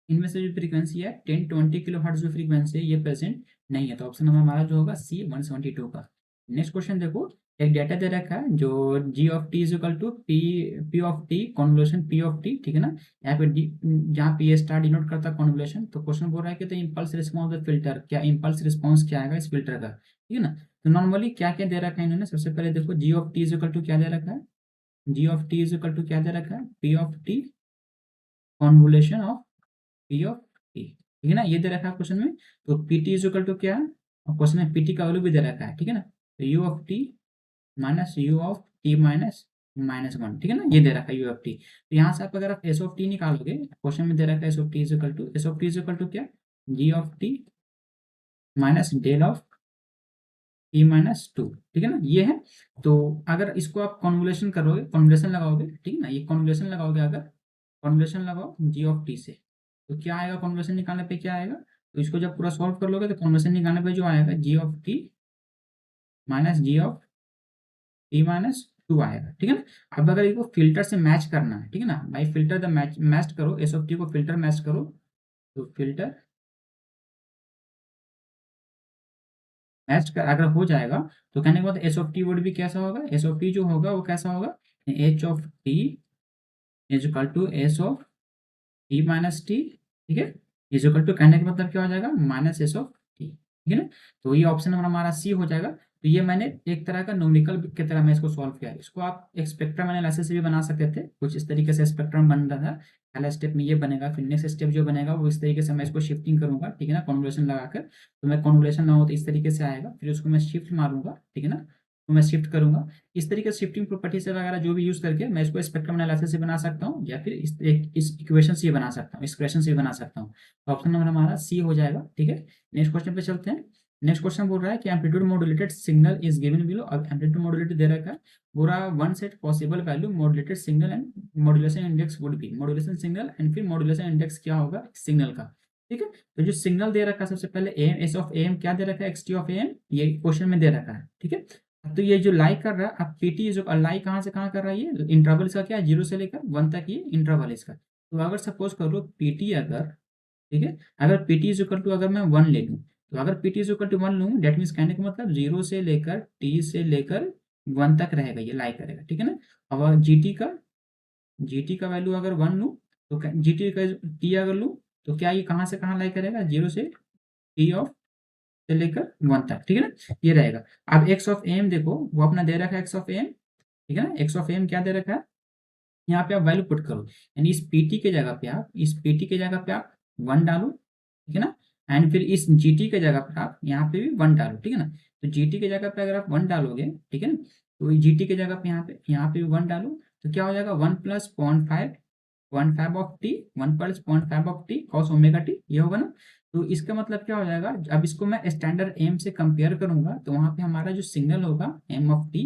इनमें से जो फ्रीक्वेंसी है 10-20 किलो हर्ट्ज जो फ्रीक्वेंसी है ये प्रेजेंट नहीं है। तो ऑप्शन नंबर हमारा जो होगा सी 172 का। नेक्स्ट क्वेश्चन देखो, एक डेटा दे रखा है जो g of T is equal to P of T convolution P of T, ठीक है ना। यहाँ पे डी, जहाँ पी स्टार डिनोट करता है कॉन्वोल्यूशन, तो क्वेश्चन बोल रहा है कि तो इम्पल्स रिस्पॉन्स ऑफ फिल्टर, क्या इम्पल्स रिस्पॉन्स क्या आएगा इस फिल्टर का, ठीक है ना। तो नॉर्मली क्या क्या दे रखा है इन्होंने, सबसे पहले देखो G of T is equal to क्या दे रखा है, G of T is equal to क्या दे रखा है, P of T convolution of P of T, ठीक है ना, ये दे रखा है क्वेश्चन में। तो P T is equal to क्या है, और क्वेश्चन में पीटी का वैल्यू भी दे रखा है, ठीक है ना। तो you of T minus you of T minus -1, ठीक है ना, ये दे रखा है यू ऑफ टी। तो यहाँ से आप अगर आप एस ऑफ टी निकालोगे, क्वेश्चन में दे रखा है S of T is equal to, S of T is equal to क्या, G of T minus del of T minus 2, ठीक है ना, ये है। तो अगर इसको आप कॉन्वोल्यूशन करोगे, कॉन्वोल्यूशन लगाओगे, ठीक है ना, ये कॉन्वोल्यूशन लगाओगे, अगर कॉन्वोल्यूशन लगाओ जी ऑफ टी से, तो क्या आएगा कॉन्वोल्यूशन निकालने पे, क्या आएगा, तो इसको जब पूरा सॉल्व कर लोगे तो कॉन्वोल्यूशन निकालने पे जो आएगा G of T minus G of T minus 2 आएगा, ठीक है ना। अब अगर इसको फिल्टर से मैच करना है, ठीक है ना, भाई फिल्टर द मैच करो, एस ऑफ टी को फिल्टर मैच करो, तो फिल्टर मैच कर अगर हो जाएगा, तो कहने के बाद एस ऑफ टी वर्ड भी कैसा होगा, एस ऑफ टी जो होगा वो कैसा होगा, H of T is equal to S of T minus T, ठीक है, इज इक्वल टू कहने का मतलब क्या हो जाएगा, माइनस एस ऑफ टी, ठीक है ना। तो ये ऑप्शन नंबर हमारा सी हो जाएगा। तो ये मैंने एक तरह का न्यूमेरिकल की तरह मैं इसको सॉल्व किया है। इसको आप एक स्पेक्ट्रम एनालिसिस भी बना सकते थे, कुछ इस तरीके से स्पेक्ट्रम बन रहा था, पहला स्टेप में ये बनेगा, फिर नेक्स्ट स्टेप जो बनेगा वो इस तरीके से मैं इसको शिफ्टिंग करूंगा, ठीक है ना, कॉन्वोल्यूशन लगाकर। तो मैं कॉन्वोल्यूशन ना हो तो इस तरीके से आएगा, फिर उसको मैं शिफ्ट मारूंगा, ठीक है ना, तो मैं शिफ्ट करूंगा इस तरीके से, शिफ्टिंग प्रॉपर्टी से वगैरह जो भी यूज करके मैं इसको स्पेक्ट्रम एनालिसिस से बना सकता हूँ, या फिर इस इक्वेशन से बना सकता हूँ, इस इक्वेशन से बना सकता हूँ। तो ऑप्शन नंबर हमारा सी हो जाएगा, ठीक है। नेक्स्ट क्वेश्चन पे चलते हैं। नेक्स्ट क्वेश्चन बोल रहा है कि amplitude modulated signal is given below. अब एम्पलीट्यूड मॉड्यूलेटेड दे रखा है, बोल रहा है one set possible value modulated signal and modulation index would be, modulation signal and फिर मॉड्यूलेशन इंडेक्स क्या होगा सिग्नल का, ठीक है। तो जो सिग्नल दे रखा है सबसे पहले एम, एस ऑफ एम क्या दे रखा है, एक्स टी ऑफ एम, ये क्वेश्चन में दे रखा है, ठीक है। तो ये जो लाई कर रहा है, अब पीटी जो लाई कहाँ से कहाँ कर रहा है, ये इंटरवल इसका क्या है, 0 से लेकर 1 तक, ये इंटरवल इसका। तो अगर सपोज कर लो पीटी अगर, ठीक है, अगर पीटी इज इक्वल टू अगर मैं 1 ले लूँ, तो अगर पीटी इज इक्वल टू 1 लूँ, डेट मीन्स कहने का मतलब 0 से लेकर टी से लेकर 1 तक रहेगा, ये लाई करेगा, ठीक है ना। अब जीटी का वैल्यू अगर 1 लूँ, तो जीटी का टी अगर लूँ, तो क्या ये कहाँ से कहाँ लाई करेगा, 0 से टी ऑफ से लेकर 1 तक, ठीक है ना, ये रहेगा। अब एक्स ऑफ एम देखो, वो अपना दे रखा है एक्स ऑफ एम, ठीक है ना, एक्स ऑफ एम क्या दे रखा है, यहाँ पे आप वैल्यू पुट करो, यानी इस पीटी के जगह पे आप, इस पीटी के जगह पे आप 1 डालो, ठीक है ना, एंड फिर इस जीटी के जगह पर आप यहाँ पे भी 1 डालो, ठीक है ना। तो जीटी के जगह पे अगर आप 1 डालोगे, ठीक है ना, तो जीटी के जगह पे यहाँ पे भी 1 डालो, तो क्या हो जाएगा 1 plus 0.5, 0.5 of T, 1 plus 0.5 of T cos omega T, ये होगा ना। तो इसका मतलब क्या हो जाएगा, अब इसको मैं स्टैंडर्ड एम से कंपेयर करूंगा, तो वहां पे हमारा जो सिग्नल होगा एम ऑफ टी,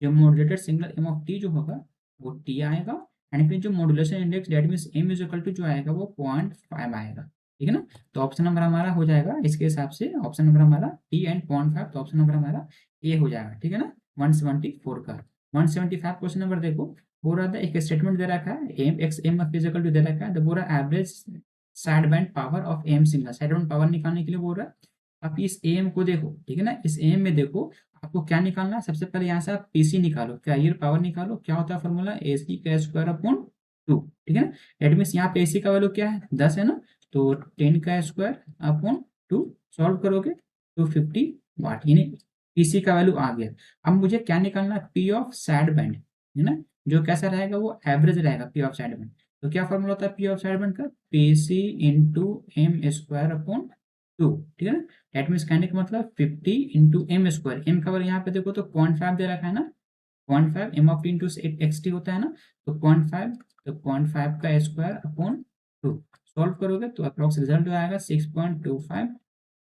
जो modulated signal M of T जो होगा वो टी आएगा, एंड फिर जो modulation index that means M is equal to जो आएगा वो 0.5 आएगा, ठीक है ना। तो ऑप्शन नंबर हमारा हो जाएगा इसके हिसाब से, ऑप्शन नंबर हमारा टी एंड 0.5, तो ऑप्शन नंबर हमारा ए हो जाएगा, ठीक है ना, 174 का। 175 क्वेश्चन नंबर देखो, बोल रहा था एक स्टेटमेंट दे रखा है M X M physical two दे रखा है, तो बोल रहा है average side band power of M signal, side band power निकालने के लिए बोल रहा है। आप इस एम को देखो, ठीक है ना, इस एम में देखो आपको क्या निकालना है, सबसे पहले यहाँ से आप पीसी निकालो, कैरियर पावर निकालो, क्या होता है फॉर्मूला, एसी का स्क्वायर अपॉन 2, ठीक है ना। दैट मीन्स यहाँ पे एसी का वैल्यू क्या है 10 है ना, तो 10 का स्क्वायर अपॉन 2 सॉल्व करोगे तो 50 वाट, यानी पीसी का वैल्यू आ गया। अब मुझे क्या निकालना है, पी ऑफ साइड बैंड, है ना, जो कैसा रहेगा वो एवरेज रहेगा पी ऑफ साइड बैंड। तो क्या फॉर्मूला होता है पी ऑफ साइड बैंड का, PC into M square upon 2, ठीक है ना। दैट मीन्स कहने का मतलब 50 इंटू एम स्क्वायर, एम का यहाँ पे देखो तो 0.5 दे रखा है ना, 0.5 M of T into X T होता है ना, तो 0.5, तो 0.5 का स्क्वायर अपॉन 2 सॉल्व करोगे तो अप्रोक्स रिजल्ट जो आएगा 6.25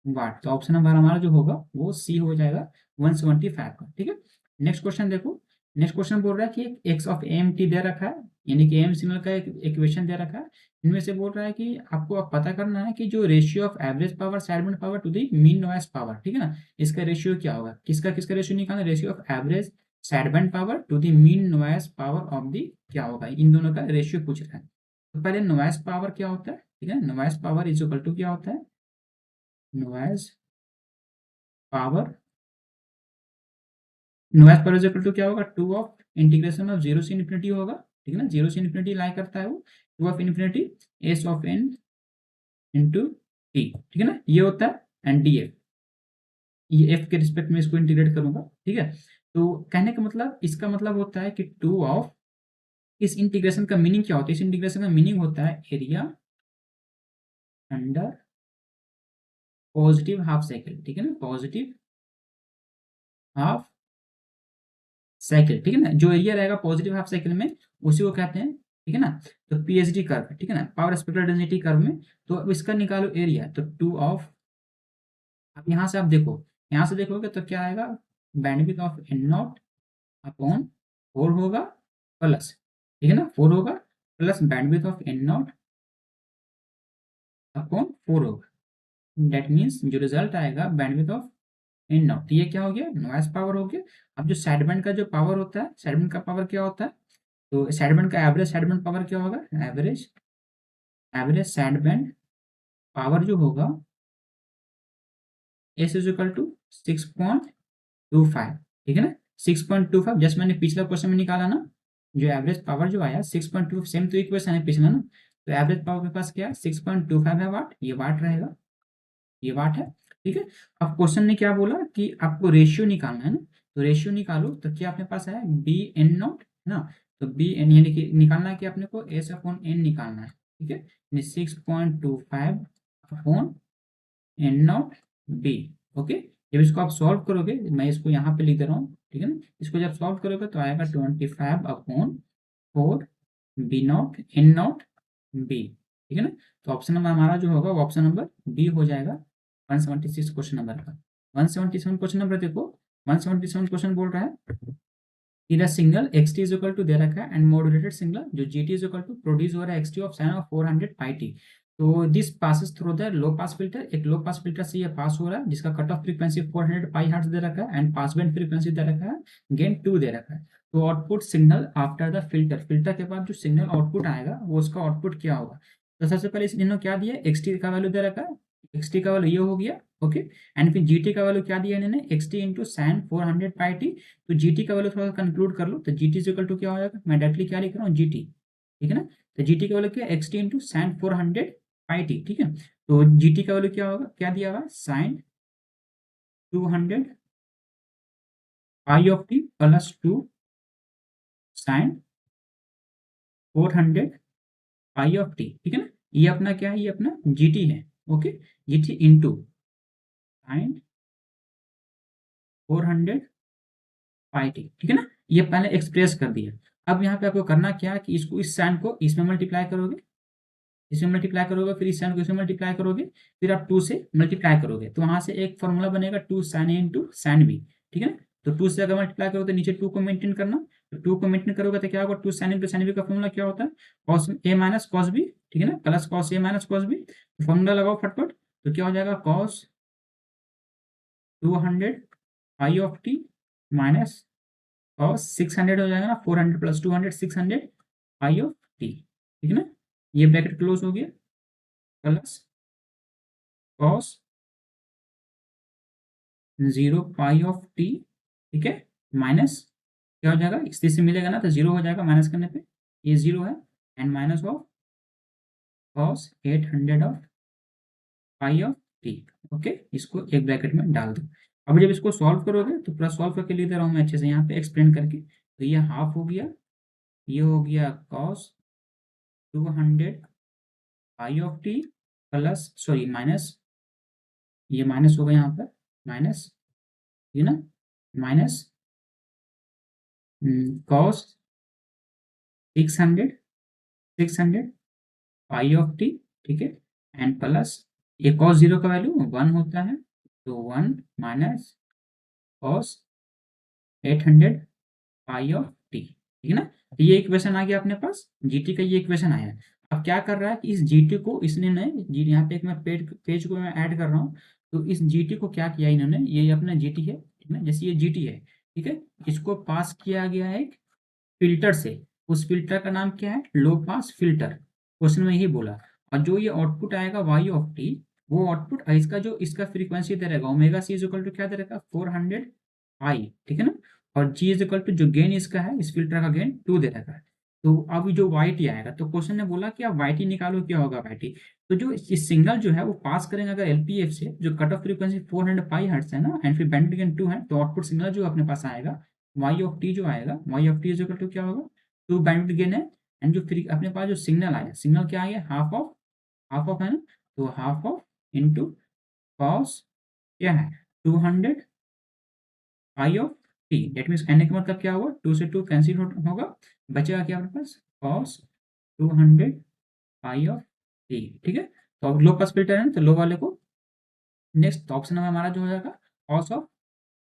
वाट। तो ऑप्शन नंबर हमारा जो होगा वो सी हो जाएगा 175 का, ठीक है। नेक्स्ट क्वेश्चन देखो, नेक्स्ट क्वेश्चन बोल रहा है कि एक्स ऑफ एम टी दे रखा है, यानी कि एम सिग्नल का एक इक्वेशन दे रखा है। इनमें से बोल रहा है कि आपको अब पता करना है कि जो ratio of average power side band power to the mean noise power, ठीक है ना, इसका रेशियो क्या होगा, किसका किसका रेशियो निकालना, ratio of average side band power to the mean noise power of the क्या होगा, इन दोनों का रेशियो पूछ रहा है। तो पहले नॉइज पावर क्या होता है, ठीक है, noise power is equal to क्या होता है, noise power noise power equal to क्या होगा, 2 ऑफ इंटीग्रेशन ऑफ 0 से इन्फिनिटी होगा, ठीक है ना, 0 से इन्फिनिटी लाई करता है वो, 2 of infinity S of N into T, ठीक है ना, ये होता है एंड डी एफ, ये एफ के रिस्पेक्ट में इसको इंटीग्रेट करूंगा, ठीक है। तो कहने का मतलब, इसका मतलब होता है कि 2 ऑफ, इस इंटीग्रेशन का मीनिंग क्या होता है, इस इंटीग्रेशन का मीनिंग होता है area under positive half cycle, ठीक है ना, पॉजिटिव हाफ साइकिल, ठीक है ना, जो एरिया रहेगा पॉजिटिव हाफ साइकिल में उसी को कहते हैं, ठीक है ना। तो पीएचडी कर्व, ठीक है ना, पावर स्पेक्ट्रल डेंसिटी कर्व में, तो अब इसका निकालो एरिया, तो 2 ऑफ, अब यहाँ से आप देखो, यहाँ से देखोगे तो क्या आएगा, bandwidth of N not upon 4 होगा प्लस, ठीक है ना, 4 होगा plus bandwidth of N not upon 4 होगा, दैट मीन्स जो रिजल्ट आएगा बैंडविड्थ ऑफ एन नॉट, ये क्या हो गया, नॉइज पावर हो गया। अब जो साइडबैंड का जो पावर होता है, साइडबैंड का पावर क्या होता है, तो साइडबैंड का एवरेज साइडबैंड पावर क्या होगा, एवरेज एवरेज साइडबैंड पावर जो होगा एस इज इक्वल टू 6.25, ठीक है ना, 6.25, जस्ट मैंने पिछला क्वेश्चन में निकाला ना, जो एवरेज पावर जो आया 6.2, सेम तो इक्वेशन है पिछला ना, तो एवरेज पावर के पास क्या है 6.25 है वाट, ये वाट रहेगा, ये वाट है, ठीक है। अब क्वेश्चन ने क्या बोला कि आपको रेशियो निकालना है ना, तो रेशियो निकालो, तो क्या अपने पास है बी एन नॉट ना, तो बी एन यानी कि निकालना है कि अपने को एस अपॉन एन निकालना है, ठीक है, 6.25 upon N not B, okay. जब इसको आप सॉल्व करोगे, मैं इसको यहाँ पे लिख दे रहा हूँ, ठीक है ना, इसको जब सॉल्व करोगे तो आएगा 25 upon 4 B not N not B, ठीक है ना। तो ऑप्शन नंबर हमारा जो होगा वो ऑप्शन नंबर बी हो जाएगा 176 क्वेश्चन नंबर का। 177 क्वेश्चन नंबर देखो, 177 क्वेश्चन बोल रहा है कि the signal xt is equal to दे रखा है एंड मॉड्यूलेटेड सिग्नल जो gt is equal to produce हो रहा है xt of sine of 400 pi T, तो this passes through the low pass filter, एक लो पास फिल्टर से ये पास हो रहा है जिसका कट ऑफ फ्रीक्वेंसी 400 पाई हर्ट्ज दे रखा है एंड पास बैंड फ्रीक्वेंसी दे रखा है, गेन 2 दे रखा है। तो output signal after the filter, filter के बाद जो सिग्नल आउटपुट आएगा वो उसका आउटपुट क्या होगा, तो सबसे पहले इन्होंने क्या दिया, xt का वैल्यू दे रखा है, xt का वैल्यू ये हो गया, ओके। एंड फिर gt का वैल्यू क्या दिया इन्होंने, xt into sine 400 pi T, तो जीटी का वैल्यू थोड़ा सा कंक्लूड कर लो, तो जीटी इज इक्वल टू क्या हो जाएगा, मैं डायरेक्टली क्या लिख रहा हूँ जीटी, ठीक है ना, तो जीटी का वैल्यू क्या, XT into sine 400 pi T, ठीक है। तो जीटी का वैल्यू क्या होगा, क्या दिया हुआ, sine 200 pi of T plus 2 sine 400 pi of T, ठीक है ना, ये अपना क्या है, ये अपना जीटी है, okay, GT into sine 400 pi T, ठीक है ना, ये पहले एक्सप्रेस कर दिया। अब यहाँ पे आपको करना क्या है कि इसको, इस साइन को इसमें मल्टीप्लाई करोगे, इसमें मल्टीप्लाई करोगे, फिर इस साइन को इसमें मल्टीप्लाई करोगे, फिर आप 2 से मल्टीप्लाई करोगे, तो वहां से एक फॉर्मूला बनेगा 2 sign A into sine B, ठीक है ना। तो 2 से अगर मल्टीप्लाई करोगे तो नीचे 2 को मेंटेन करना, तो 2 को मेंटेन करोगे तो क्या होगा, 2 साइन इंटू साइन बी का फॉर्मूला क्या होता है, cos A minus cos B, ठीक है ना, plus cos A minus cos B, formula लगाओ फटफट, तो क्या हो जाएगा, cos 200 pi of T minus cos 600 हो जाएगा ना, 400 प्लस 200 600 पाई ऑफ टी, ठीक है ना, ये ब्रैकेट क्लोज हो गया, plus cos 0 pi of T, ठीक है, माइनस क्या हो जाएगा, इस से मिलेगा ना, तो 0 हो जाएगा माइनस करने पे, ये 0 है, and minus of cos 800 of pi of T, okay, इसको एक ब्रैकेट में डाल दो। अब जब इसको सॉल्व करोगे तो पूरा सॉल्व करके लिख दे रहा हूँ मैं अच्छे से यहाँ पे एक्सप्लेन करके, तो ये हाफ हो गया, ये हो गया cos 200 pi of T plus, sorry minus, ये माइनस होगा यहाँ पर, माइनस, ये ना, minus cos 600 pi of T, ठीक है, एंड प्लस ये कॉस 0 का वैल्यू 1 होता है, तो 1 minus cos 800 pi of T, ठीक है ना। तो ये इक्वेशन आ गया अपने पास, जीटी का ये इक्वेशन आया। अब क्या कर रहा है कि इस जीटी को इसने यहाँ पे एक मैं पेज को मैं ऐड कर रहा हूँ, तो इस जीटी को क्या किया इन्होंने, ये अपना जीटी है, ठीक है, जैसे ये जीटी है, ठीक है, इसको पास किया गया है एक फिल्टर से, उस फिल्टर का नाम क्या है, लो पास फिल्टर, क्वेश्चन में ही बोला। और जो ये आउटपुट आएगा वाई ऑफ टी, वो आउटपुट इसका जो इसका फ्रीक्वेंसी दे रहेगा omega C is equal to क्या दे रहेगा 400 पाई, ठीक है ना, और जी इज इक्वल टू जो गेन इसका है, इस फिल्टर का गेन 2 दे रखा है। तो अब जो वाई टी आएगा, तो क्वेश्चन ने बोला कि आप वाई टी निकालो, क्या होगा वाई टी। तो जो इस सिग्नल जो है वो पास करेंगे अगर एलपीएफ से, जो कट ऑफ फ्रीक्वेंसी 400 पाई हर्ट्ज है ना, एंड फिर बैंड गेन 2 है, तो आउटपुट सिग्नल जो अपने पास आएगा वाई ऑफ टी जो आएगा, Y of T is equal to क्या होगा, 2 बैंड गेन है, एंड जो फ्री अपने पास जो सिग्नल आया, सिग्नल क्या आया, हाफ ऑफ है ना, तो हाफ ऑफ इंटू कॉस क्या है 200 pi of T, that means कहने का मतलब क्या होगा, 2 से 2 कैंसिल होगा, बचेगा क्या अपने पास, कॉस 200 पाई ऑफ टी। ठीक है, तो अब लो पास फिल्टर है ना, तो लो वाले को नेक्स्ट, तो ऑप्शन नंबर हमारा जो हो जाएगा कॉस ऑफ,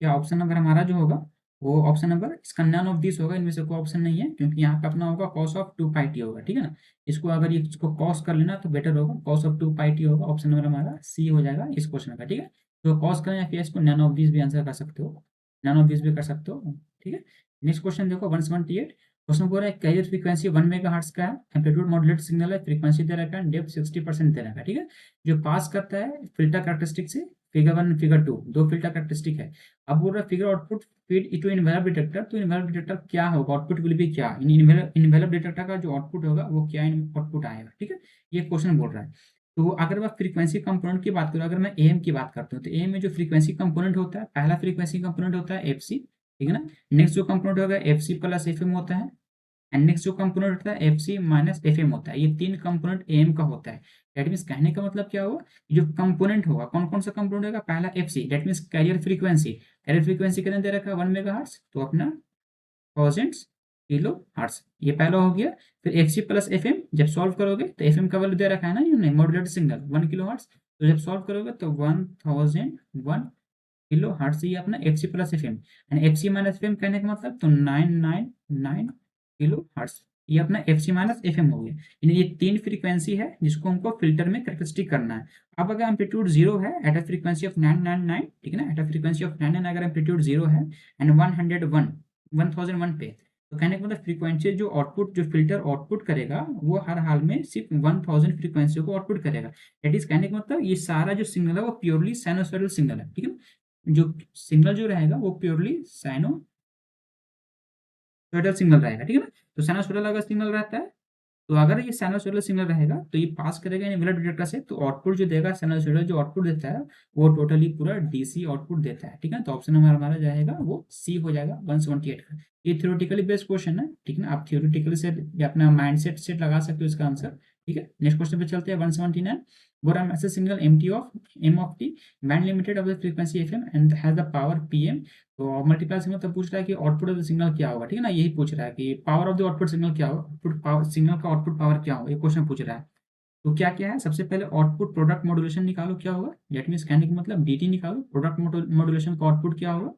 क्या ऑप्शन नंबर हमारा जो होगा वो ऑप्शन नंबर, इसका नन ऑफ दिस होगा, इनमें से कोई ऑप्शन नहीं है, क्योंकि यहाँ पे अपना होगा कॉस ऑफ 2 पाई टी होगा। ठीक है ना, इसको अगर ये इसको कॉस कर लेना तो बेटर होगा, कॉस ऑफ 2 पाई टी होगा, ऑप्शन नंबर हमारा सी हो जाएगा इस क्वेश्चन का। ठीक है, तो कॉस करें या फिर इसको नन ऑफ दिस भी आंसर कर सकते हो, नन ऑफ दिस भी कर सकते हो। ठीक है, नेक्स्ट क्वेश्चन देखो 178, क्वेश्चन बोल रहा है कैरियर फ्रीक्वेंसी 1 मेगाहर्ट्ज का है, एम्पलीट्यूड मॉड्यूलेट सिग्नल है, फ्रीक्वेंसी दे रखा है, डेप्थ 60% दे रखा है। ठीक है, जो पास करता है फिल्टर कैरेक्टरिस्टिक से, फिगर 1 फिगर 2 दो फिल्टर कैरेक्टरिस्टिक है। अब बोल रहा है figure output feed into envelope detector, तो इनवेलप डिटेक्टर क्या होगा, आउटपुट विल बी क्या, इनवेलप डिटेक्टर का जो आउटपुट होगा वो क्या आउटपुट आएगा। ठीक है, ये क्वेश्चन बोल रहा है। तो अगर मैं फ्रीक्वेंसी कंपोनेंट की बात करूँ, अगर मैं एम की बात करता हूँ, तो एम में जो फ्रीक्वेंसी कंपोनेंट होता है, पहला फ्रीक्वेंसी कंपोनेंट होता है एफसी। ठीक है ना, नेक्स्ट जो कंपोनेंट होगा एफसी प्लस एफएम होता है, एंड नेक्स्ट जो कंपोनेंट होता है F C minus F M होता है। ये तीन कंपोनेंट एम का होता है। दैट मीन्स कहने का मतलब क्या हुआ, जो कंपोनेंट होगा कौन कौन सा कंपोनेंट होगा, पहला F C, that means carrier frequency, carrier frequency कितने दे रखा है 1 मेगाहर्ट्ज, तो अपना थाउजेंड्स किलो हर्ट्ज, ये पहला हो गया। फिर F C plus F M जब सॉल्व करोगे तो एफ एम का वैल्यू दे रखा है ना, ये मॉड्यूलेटेड सिग्नल 1 किलो हर्ट्ज, तो जब सॉल्व करोगे तो 1001 किलो हर्ट्ज, ये अपना F C plus F M, and F C minus F M कहने का मतलब तो 999 किलो हर्ट्ज, ये अपना F C minus F M हो गया। यानी ये तीन फ्रीक्वेंसी है जिसको हमको फिल्टर में कैरेक्टरिस्टिक करना है। अब अगर एम्पलीट्यूड जीरो है एट अ फ्रीक्वेंसी ऑफ 999, ठीक है ना, एट अ फ्रीक्वेंसी ऑफ 99 अगर एम्पलीट्यूड जीरो है एंड 101 1001 पे, तो कहने का मतलब फ्रीक्वेंसी जो आउटपुट जो फिल्टर आउटपुट करेगा वो हर हाल में सिर्फ 1000 फ्रीक्वेंसी को आउटपुट करेगा। दैट इज कहने का मतलब ये सारा जो सिग्नल है वो प्योरली साइनोसॉइडल सिग्नल है। ठीक है, जो सिग्नल जो रहेगा वो प्योरली साइनोसॉइडल सिग्नल रहेगा। ठीक है ना, तो साइनोसॉइडल अगर सिग्नल रहता है, तो अगर ये साइनोसॉइडल सिग्नल रहेगा तो ये पास करेगा इनवेलप डिटेक्टर से, तो आउटपुट जो देगा साइनोसॉइडल जो आउटपुट देता है वो टोटली पूरा डीसी आउटपुट देता है। ठीक है, तो ऑप्शन हमारा हमारा जाएगा वो सी हो जाएगा 178 का। ये थ्योरेटिकली बेस्ड क्वेश्चन है। ठीक है ना, आप थ्योरेटिकली से या अपना माइंड सेट लगा सकते हो इसका आंसर। ठीक है, नेक्स्ट क्वेश्चन पे चलते हैं 179, बोरा message signal M of T band limited of the frequency FM and has the power PM. तो मल्टीप्लाई सिग्नल तो पूछ रहा है कि आउटपुट ऑफ द सिग्नल क्या होगा। ठीक है ना, यही पूछ रहा है कि power of the output signal क्या होगा, आउटपुट पावर सिग्नल का आउटपुट पावर क्या होगा, ये क्वेश्चन पूछ रहा है। तो क्या क्या है, सबसे पहले आउटपुट प्रोडक्ट मॉड्यूलेशन निकालो क्या होगा, दैट मीन्स कहने का मतलब डीटी निकालो, प्रोडक्ट मॉड्यूलेशन का आउटपुट क्या होगा,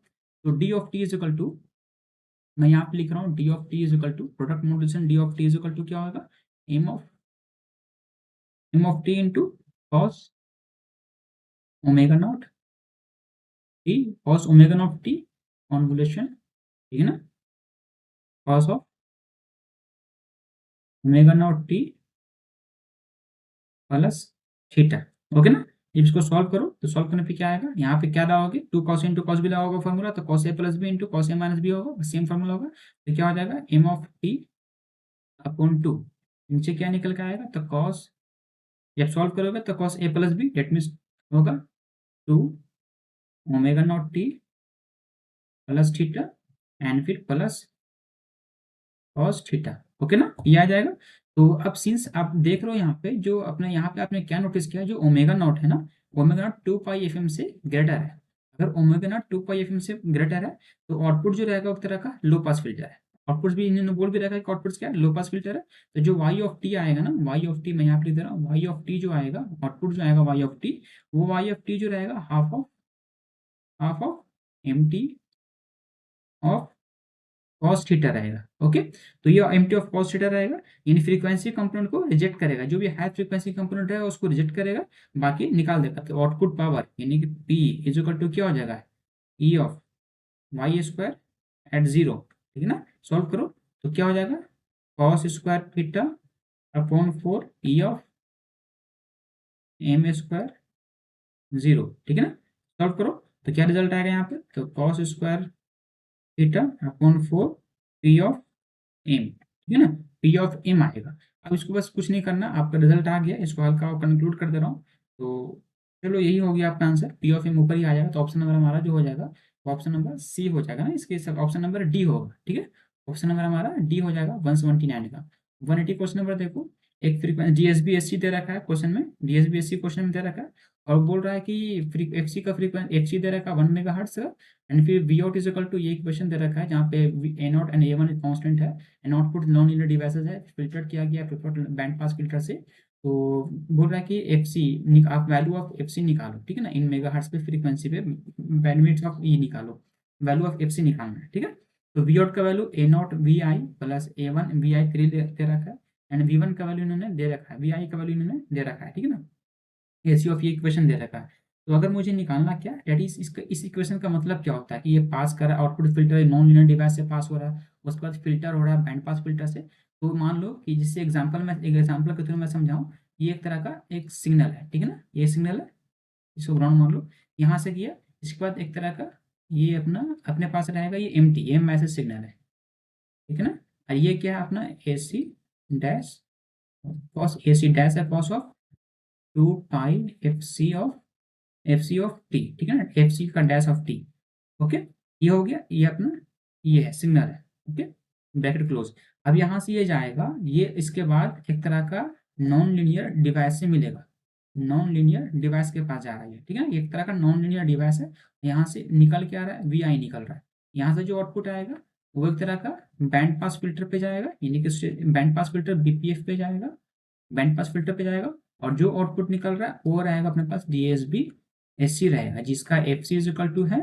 तो D of T is equal to, मैं यहाँ पे लिख रहा हूँ D of T is equal to product modulation, D of T is equal to क्या होगा, M of T into cos omega not T, cos omega not T convolution. ठीक है ना, cos of omega not T plus theta. Okay ना, जब इसको solve करो तो सॉल्व करने पे क्या आएगा, यहाँ पे क्या लगाओगे, टू कॉस इंटू कॉस भी लगाओगे फॉर्मूला, तो cos A plus B into cos A minus B होगा, सेम फॉर्मूला होगा। तो क्या हो जाएगा M of T upon two, नीचे क्या निकल के आएगा, तो कॉस, जब सॉल्व करोगे तो cos A plus B, that means होगा 2 omega not T plus theta and फिर प्लस कॉस थीटा। ओके ना, ये आ जाएगा। तो अब सिंस आप देख रहे हो यहाँ पे जो अपने यहाँ पे आपने क्या नोटिस किया, जो ओमेगा नॉट है ना, omega not 2 pi F M से ग्रेटर है। अगर omega not 2 pi F M से ग्रेटर है तो आउटपुट जो रहेगा एक तरह का लो पास फिल्टर है। आउटपुट भी इन्होंने बोल भी रखा है कि आउटपुट क्या है, लो पास फिल्टर है। तो जो वाई ऑफ टी आएगा ना, वाई ऑफ टी मैं यहाँ पे लिख दे रहा हूँ, वाई ऑफ टी जो आएगा, आउटपुट जो आएगा वाई ऑफ टी, वो वाई ऑफ टी जो रहेगा half of M T of cos theta रहेगा। ओके, तो ये M T of cos theta रहेगा, इन फ्रीक्वेंसी कंपोनेंट को रिजेक्ट करेगा, जो भी हाई फ्रीक्वेंसी कंपोनेंट है उसको रिजेक्ट करेगा, बाकी निकाल देगा। तो आउटपुट पावर यानी कि पी इज इक्वल टू क्या हो जाएगा, E of Y square at zero. ठीक है ना, सॉल्व करो तो क्या हो जाएगा, cos square theta upon 4 E of M square zero. ठीक है ना, सॉल्व करो तो क्या रिजल्ट आएगा यहाँ पे, तो cos square theta upon 4 P of M, ठीक है ना, पी ऑफ एम आएगा। अब इसको बस कुछ नहीं करना, आपका रिजल्ट आ गया, इसको हल्का कंक्लूड कर दे रहा हूँ। तो चलो यही हो गया आपका आंसर, पी ऑफ एम ऊपर ही आ जाएगा। तो ऑप्शन नंबर हमारा जो हो जाएगा वो ऑप्शन नंबर सी हो जाएगा ना, इसके सब ऑप्शन नंबर डी होगा, ठीक है। ऑप्शन नंबर हमारा डी हो जाएगा 179 का। 180 क्वेश्चन नंबर देखो, एक फ्रीक्वेंसी जीएसबी एससी दे रखा है क्वेश्चन में, डीएसबी एससी क्वेश्चन में दे रखा है, और बोल रहा है कि एफसी का फ्रीक्वेंसी एफसी दे रखा है 1 मेगाहर्ट्ज का, एंड फिर V out is equal to, ये इक्वेशन दे रखा है जहाँ पे A not and A one constant है, and output non linear devices है, फिल्टर किया गया प्रिफर्ड बैंड पास फिल्टर से। तो बोल रहा है कि एफ सी, आप वैल्यू ऑफ एफ सी निकालो, ठीक है ना, इन मेगाहर्ट्ज पे फ्रीक्वेंसी पे बैंडविड्थ ऑफ ई निकालो, वैल्यू ऑफ एफ सी निकालना है, ठीक है। तो वी आउट का value A not V I plus A one V I 3 दे रखा है, एंड वी वन का वैल्यू इन्होंने दे रखा है, वी आई का वैल्यू इन्होंने दे रखा है, ठीक है ना, एसी ऑफ ये इक्वेशन दे रखा है। तो अगर मुझे निकालना क्या दैट इज, इसका इस इक्वेशन का मतलब क्या होता है कि ये पास कर रहा है output filter non linear device से पास हो रहा है, उसके बाद फिल्टर हो रहा है बैंड पास फिल्टर से। तो मान लो कि जिससे एग्जांपल में, एक एग्जांपल के थ्रू मैं समझाऊं, ये एक तरह का एक सिग्नल है, ठीक है ना, ये सिग्नल है, इसको ग्राउंड मान लो, यहाँ से किया, इसके बाद एक तरह का ये अपना अपने पास रहेगा, ये M T M message signal है, ठीक है ना। और ये क्या है अपना A C dash cos, A C dash है cos of 2 pi F C of T, ठीक है ना, एफ सी का डैश ऑफ टी, ओके। ये हो गया, ये अपना ये है सिग्नल है, ओके, ब्रैकेट क्लोज। अब यहाँ से ये जाएगा, ये इसके बाद एक तरह का नॉन लीनियर डिवाइस से मिलेगा, नॉन लीनियर डिवाइस के पास जा रहा है, ठीक है, ये एक तरह का नॉन लीनियर डिवाइस है। यहाँ से निकल के आ रहा है, वी आई निकल रहा है, यहाँ से जो आउटपुट आएगा वो एक तरह का बैंड पास फिल्टर पे जाएगा, यानी कि बैंड पास फिल्टर बीपीएफ पे जाएगा, बैंड पास फिल्टर पे जाएगा, और जो आउटपुट निकल रहा है वो रहेगा अपने पास डीएसबी एससी रहेगा, जिसका F C is equal to है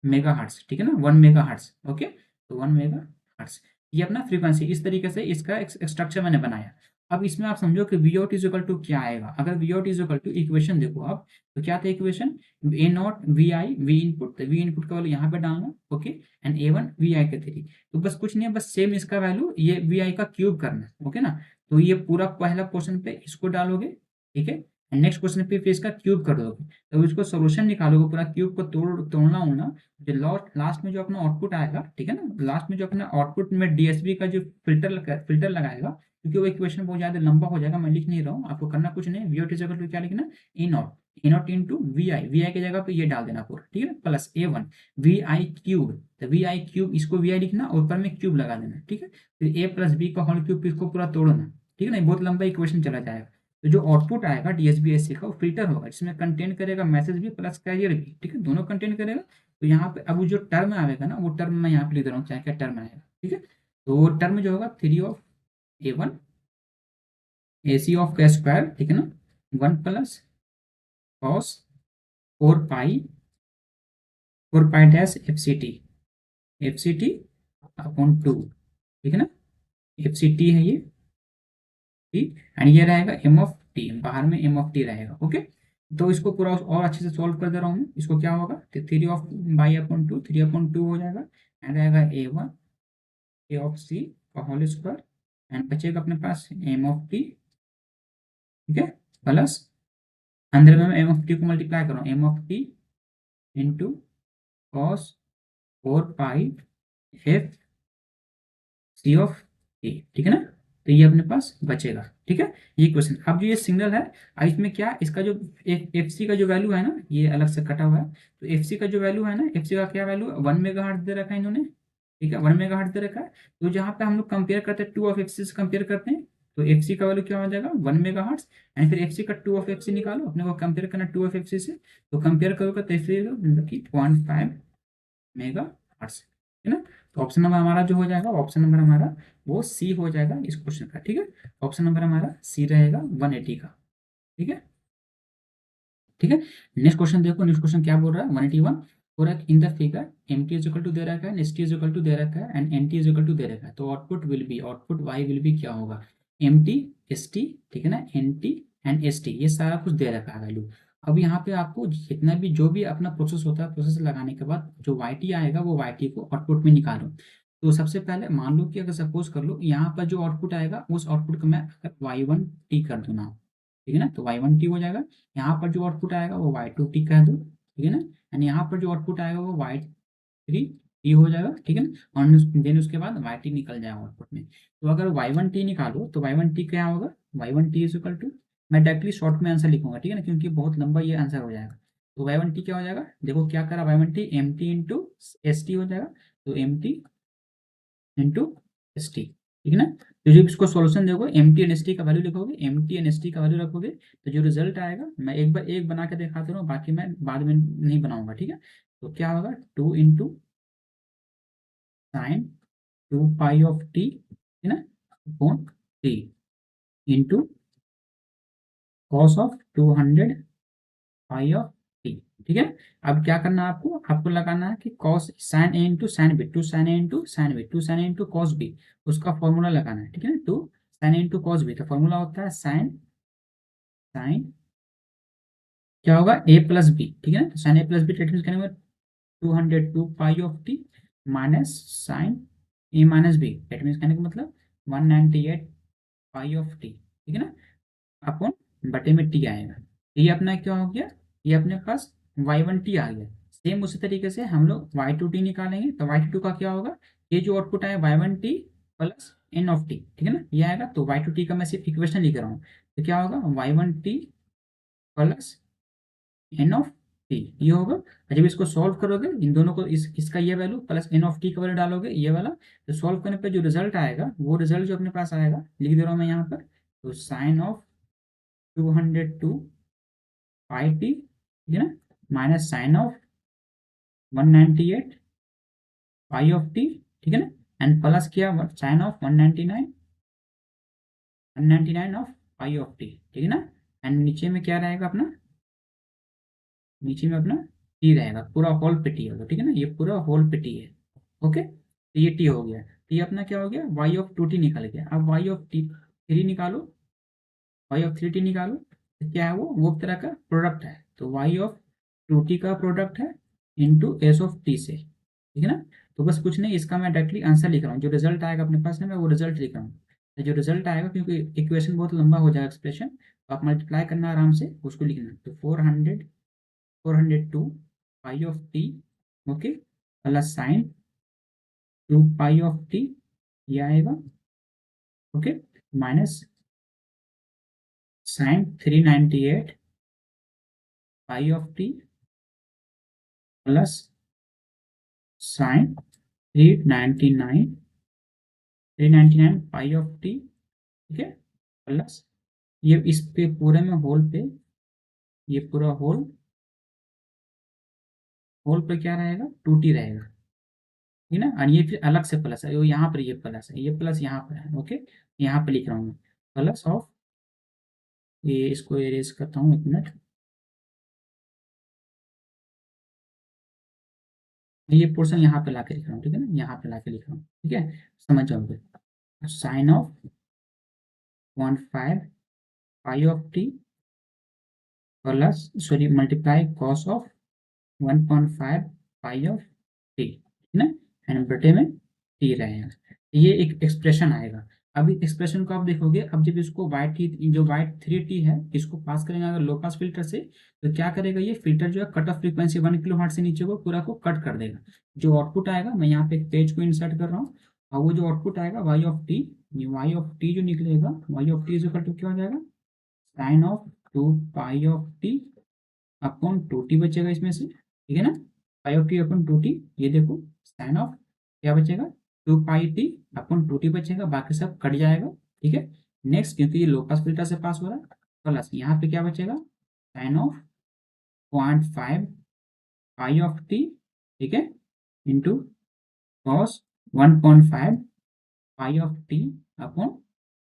मेगाहर्ट्ज, ठीक है ना, 1 मेगाहर्ट्ज, ओके। तो 1 मेगाहर्ट्ज ये अपना फ्रीक्वेंसी, इस तरीके से इसका स्ट्रक्चर मैंने बनाया। अब इसमें आप समझो कि V out is equal to क्या आएगा, अगर V out is equal to equation देखो आप, तो क्या था equation, A not V I V input, तो वी इनपुट का वैल्यू यहाँ पे डालना, okay, and A one V I के थ्री। तो बस कुछ नहीं है, बस सेम इसका वैल्यू ये वी आई का क्यूब करना, ओके ना। तो ये पूरा पहला क्वेश्चन पे इसको डालोगे, ठीक है, नेक्स्ट क्वेश्चन पे फिर इसका क्यूब कर दोगे, तो इसको सोल्यूशन निकालोगे, पूरा क्यूब को तोड़ना होना, जो लास्ट में जो अपना आउटपुट आएगा, ठीक है ना, लास्ट में जो अपना आउटपुट में डीएसबी का जो फिल्टर लगाएगा, क्योंकि वो इक्वेशन बहुत ज्यादा लंबा हो जाएगा, मैं लिख नहीं रहा हूँ, आपको करना कुछ नहीं, V out is equal to क्या लिखना, A not into V I की जगह पे ये डाल देना पूरा, ठीक है, plus A one V I cube, तो वी आई क्यूब इसको वी आई लिखना और ऊपर में क्यूब लगा देना, ठीक है, फिर ए प्लस बी का होल क्यूब, इसको पूरा तोड़ना, ठीक है ना, बहुत लंबा इक्वेशन चला जाएगा। तो जो आउटपुट आएगा डीएसबीएससी का वो फिल्टर होगा, जिसमें कंटेन करेगा मैसेज भी प्लस कैरियर भी, ठीक है, दोनों कंटेन करेगा। तो यहाँ पे अब जो टर्म आएगा ना, वो टर्म मैं यहाँ पे लिख दे रहा हूँ, क्या क्या टर्म आएगा, ठीक है। तो वो टर्म जो होगा 3 of A one A C of का स्क्वायर, ठीक है ना, 1 plus cos 4 pi dash F C T upon 2, ठीक है ना, एफ सी टी है ये, ठीक, एंड ये रहेगा एम ऑफ टी, बाहर में एम ऑफ टी रहेगा, ओके। तो इसको पूरा और अच्छे से सॉल्व कर दे रहा हूँ मैं, इसको क्या होगा, 3 ऑफ बाई अपॉन 2, 3/2 हो जाएगा, एंड रहेगा ए वन ए ऑफ सी का होल स्क्वायर, एंड बचेगा अपने पास एम ऑफ टी, ठीक है, प्लस अंदर में मैं एम ऑफ टी को मल्टीप्लाई कर रहा हूँ, M of T into cos 4 pi F C of T, ठीक है ना। तो ये अपने पास बचेगा, ठीक है, ये क्वेश्चन। अब जो ये सिग्नल है, अब इसमें क्या, इसका जो एफ सी का जो वैल्यू है ना, ये अलग से कटा हुआ है, तो एफ सी का जो वैल्यू है ना, एफ सी का क्या वैल्यू है, 1 मेगाहर्ट्ज दे रखा है इन्होंने, ठीक है, 1 मेगाहर्ट्ज दे रखा है। तो जहाँ पे हम लोग कंपेयर करते हैं, 2 ऑफ एफ सी से कंपेयर करते हैं, तो एफ सी का वैल्यू क्या हो जाएगा, 1 मेगाहर्ट्ज, एंड फिर एफ सी का 2 ऑफ एफ सी निकालो, अपने को कंपेयर करना 2 ऑफ एफ सी से, तो कंपेयर करोगे तो एफ सी 0.5 मेगाहर्ट्ज, है ना। तो ऑप्शन नंबर हमारा जो हो जाएगा, ऑप्शन नंबर हमारा वो सी हो जाएगा इस क्वेश्चन का, ठीक है, ऑप्शन नंबर हमारा सी रहेगा 180 का, ठीक है, ठीक है। नेक्स्ट क्वेश्चन देखो, नेक्स्ट क्वेश्चन क्या बोल रहा है, 181, और in the figure M T is equal to दे रखा है, S T is equal to दे रखा है, and N T is equal to दे रखा है, तो आउटपुट वाई विल बी क्या होगा, एम टी एस टी, ठीक है ना, N T and S T, ये सारा कुछ दे रखा है वैल्यू। अब यहाँ पे आपको जितना भी जो भी अपना प्रोसेस होता है, प्रोसेस लगाने के बाद जो वाई टी आएगा वो वाई टी को आउटपुट में निकालो। तो सबसे पहले मान लो कि अगर सपोज कर लो यहाँ पर जो आउटपुट आएगा उस आउटपुट को मैं अगर वाई वन टी कर दूँ ना, ठीक है ना, तो वाई वन टी हो जाएगा, यहाँ पर जो आउटपुट आएगा वो वाई टू टी कह दो, ठीक है ना, एंड यहाँ पर जो आउटपुट आएगा वो वाई थ्री टी हो जाएगा, ठीक है ना। और देन उसके बाद वाई टी निकल जाएगा आउटपुट में। तो अगर वाई वन टी निकालो तो वाई वन टी क्या होगा, Y one T is equal to, मैं डायरेक्टली शॉर्ट में आंसर लिखूंगा, ठीक है ना, क्योंकि बहुत लंबा ये आंसर हो जाएगा। तो वाई वन टी क्या हो जाएगा, देखो क्या करा, Y one T M T into S T हो जाएगा। तो M T into S T, ठीक है ना। तो जब इसको सॉल्यूशन देखो, M T and S T का वैल्यू लिखोगे, M T and S T का वैल्यू रखोगे, तो जो रिजल्ट आएगा, मैं एक बार एक बना के दिखाता हूँ, बाकी मैं बाद में नहीं बनाऊंगा, ठीक है। तो क्या होगा, two into sine to pi of T, है ना, upon T into cos of 200 pi of T, ठीक है। अब क्या करना है आपको, आपको लगाना है कि cos sine A into sine B, two sine A into sine B, two sine A into cos B, उसका फॉर्मूला लगाना है, ठीक है ना। Two sine A into cos B, तो फॉर्मूला होता है साइन, साइन क्या होगा, ए प्लस बी, ठीक है ना। तो sine A plus B that means 202 pi of T minus sine A minus B, that means कहने का मतलब 198 पाई ऑफ टी, ठीक है ना, अपॉन बटे में टी आएगा। तो ये अपना क्या हो गया, ये अपने पास वाई वन टी आ गया। सेम उसी तरीके से हम लोग वाई टू टी निकालेंगे, तो वाई टू का क्या होगा, ये जो आउटपुट आया Y one T plus N of T, ठीक है ना, ये आएगा। तो वाई टू टी का मैं सिर्फ इक्वेशन लिख रहा हूँ, तो क्या होगा, Y one T plus N of T, ये होगा। और जब इसको सॉल्व करोगे, इन दोनों को, इसका ये value plus N of T का वैल्यू डालोगे, ये वाला, तो सॉल्व करने पे जो रिजल्ट आएगा, वो रिजल्ट जो अपने पास आएगा, लिख दे रहा हूँ मैं यहाँ पर। तो साइन ऑफ 202 पाई टी, ठीक है ना, minus sine of 198 pi of T, ठीक है ना, एंड प्लस किया sine of 199 of pi of T, ठीक है ना। एंड नीचे में क्या रहेगा अपना, नीचे में अपना टी रहेगा, पूरा होल पे टी होगा, ठीक है ना, ये पूरा होल पे टी है। ओके, तो ये टी हो गया। तो ये अपना क्या हो गया, वाई ऑफ टू टी निकल गया। अब वाई ऑफ टी थ्री निकालो, वाई ऑफ थ्री टी निकालो, तो क्या है, वो तरह का प्रोडक्ट है। तो वाई ऑफ टू टी का प्रोडक्ट है इंटू एस ऑफ टी से, ठीक है ना। तो बस कुछ नहीं, इसका मैं डायरेक्टली आंसर लिख रहा हूँ, जो रिजल्ट आएगा अपने पास ना, मैं वो रिजल्ट लिख रहा हूँ। तो जो रिजल्ट आएगा, क्योंकि इक्वेशन बहुत लंबा हो जाएगा एक्सप्रेशन, तो आप मल्टीप्लाई करना आराम से, उसको लिखना। तो 402 pi of T, okay, plus sine 2 pi of T, ये आएगा, okay, minus sine 398 pi of T plus sine 399 pi of T, ठीक है, प्लस ये इस पे पूरे में होल पे, ये पूरा होल, होल पे क्या रहेगा, टू टी रहेगा, ठीक है ना। और ये फिर अलग से प्लस है, यहाँ पर ये प्लस है, ये प्लस यहाँ पर है, ओके, यहाँ पे लिख रहा हूँ मैं, प्लस ऑफ, ये इसको एरेज करता हूँ, एक मिनट, ये पोर्शन यहाँ पे लाके लिख रहा हूँ, ठीक है ना, यहाँ पे लाके लिख रहा हूँ, ठीक है, समझ जाओगे। Sine of 15 pi of T plus, sorry, multiply cos of 1.5 pi of T, है ना, एंड बटे में टी रहेगा। ये एक एक्सप्रेशन आएगा। अभी एक्सप्रेशन को आप देखोगे, अब जब इसको वाई टी, जो वाई थ्री टी है, इसको पास करेंगे अगर लो पास फिल्टर से, तो क्या करेगा, ये फिल्टर जो है कट ऑफ फ्रीक्वेंसी 1 किलोहर्ट्ज से नीचे को पूरा को कट कर देगा। जो आउटपुट आएगा, मैं यहाँ पे एक पेज को इंसर्ट कर रहा हूँ, और वो जो आउटपुट आएगा Y of T, Y of T जो निकलेगा, Y of T is equal to क्या हो जाएगा, sine of 2 pi of T upon 2t बचेगा इसमें से, ठीक है ना, पाई ऑफ टी अपॉन 2t, ये देखो साइन ऑफ क्या बचेगा, 2 पाई टी अपॉन 2t बचेगा, बाकी सब कट जाएगा, ठीक है। नेक्स्ट, क्योंकि ये लो पास फिल्टर से पास हो रहा है, प्लस यहाँ पे क्या बचेगा, sine of 0.5 pi of T, ठीक है, into cos 1.5 pi of T upon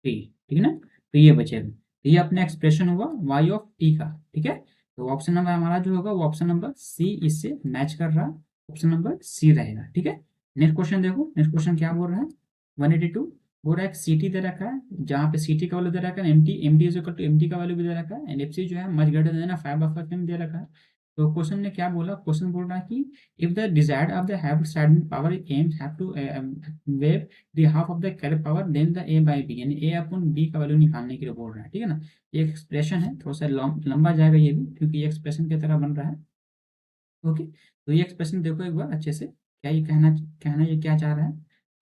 T, ठीक है ना। तो ये बचेगा, तो ये अपना एक्सप्रेशन हुआ वाई ऑफ टी का, ठीक है। तो ऑप्शन नंबर हमारा जो होगा वो ऑप्शन नंबर सी इससे मैच कर रहा है, ऑप्शन नंबर सी रहेगा, ठीक है। नेक्स्ट क्वेश्चन देखो, नेक्स्ट क्वेश्चन क्या बोल रहा है, 182 बोल रहा है सी टी दे रखा है, जहाँ पे सी टी का वैल्यू दे रखा है, M T is equal to M T का वैल्यू भी दे रखा है, एंड एफ सी जो है मच ग्रेटर देन 5/5 दे रखा है। तो क्वेश्चन ने क्या बोला, क्वेश्चन बोल रहा है कि if the desired of the have side power aims have to wave the half of the carrier power then the A by B, यानी ए अपन बी का वैल्यू निकालने के लिए बोल रहा है, ठीक है ना। ये एक्सप्रेशन है, थोड़ा सा लंबा जाएगा ये भी, क्योंकि ये एक्सप्रेशन की तरह बन रहा है, ओके। तो ये एक्सप्रेशन देखो एक बार अच्छे से क्या ये कहना कहना ये क्या चाह रहा है?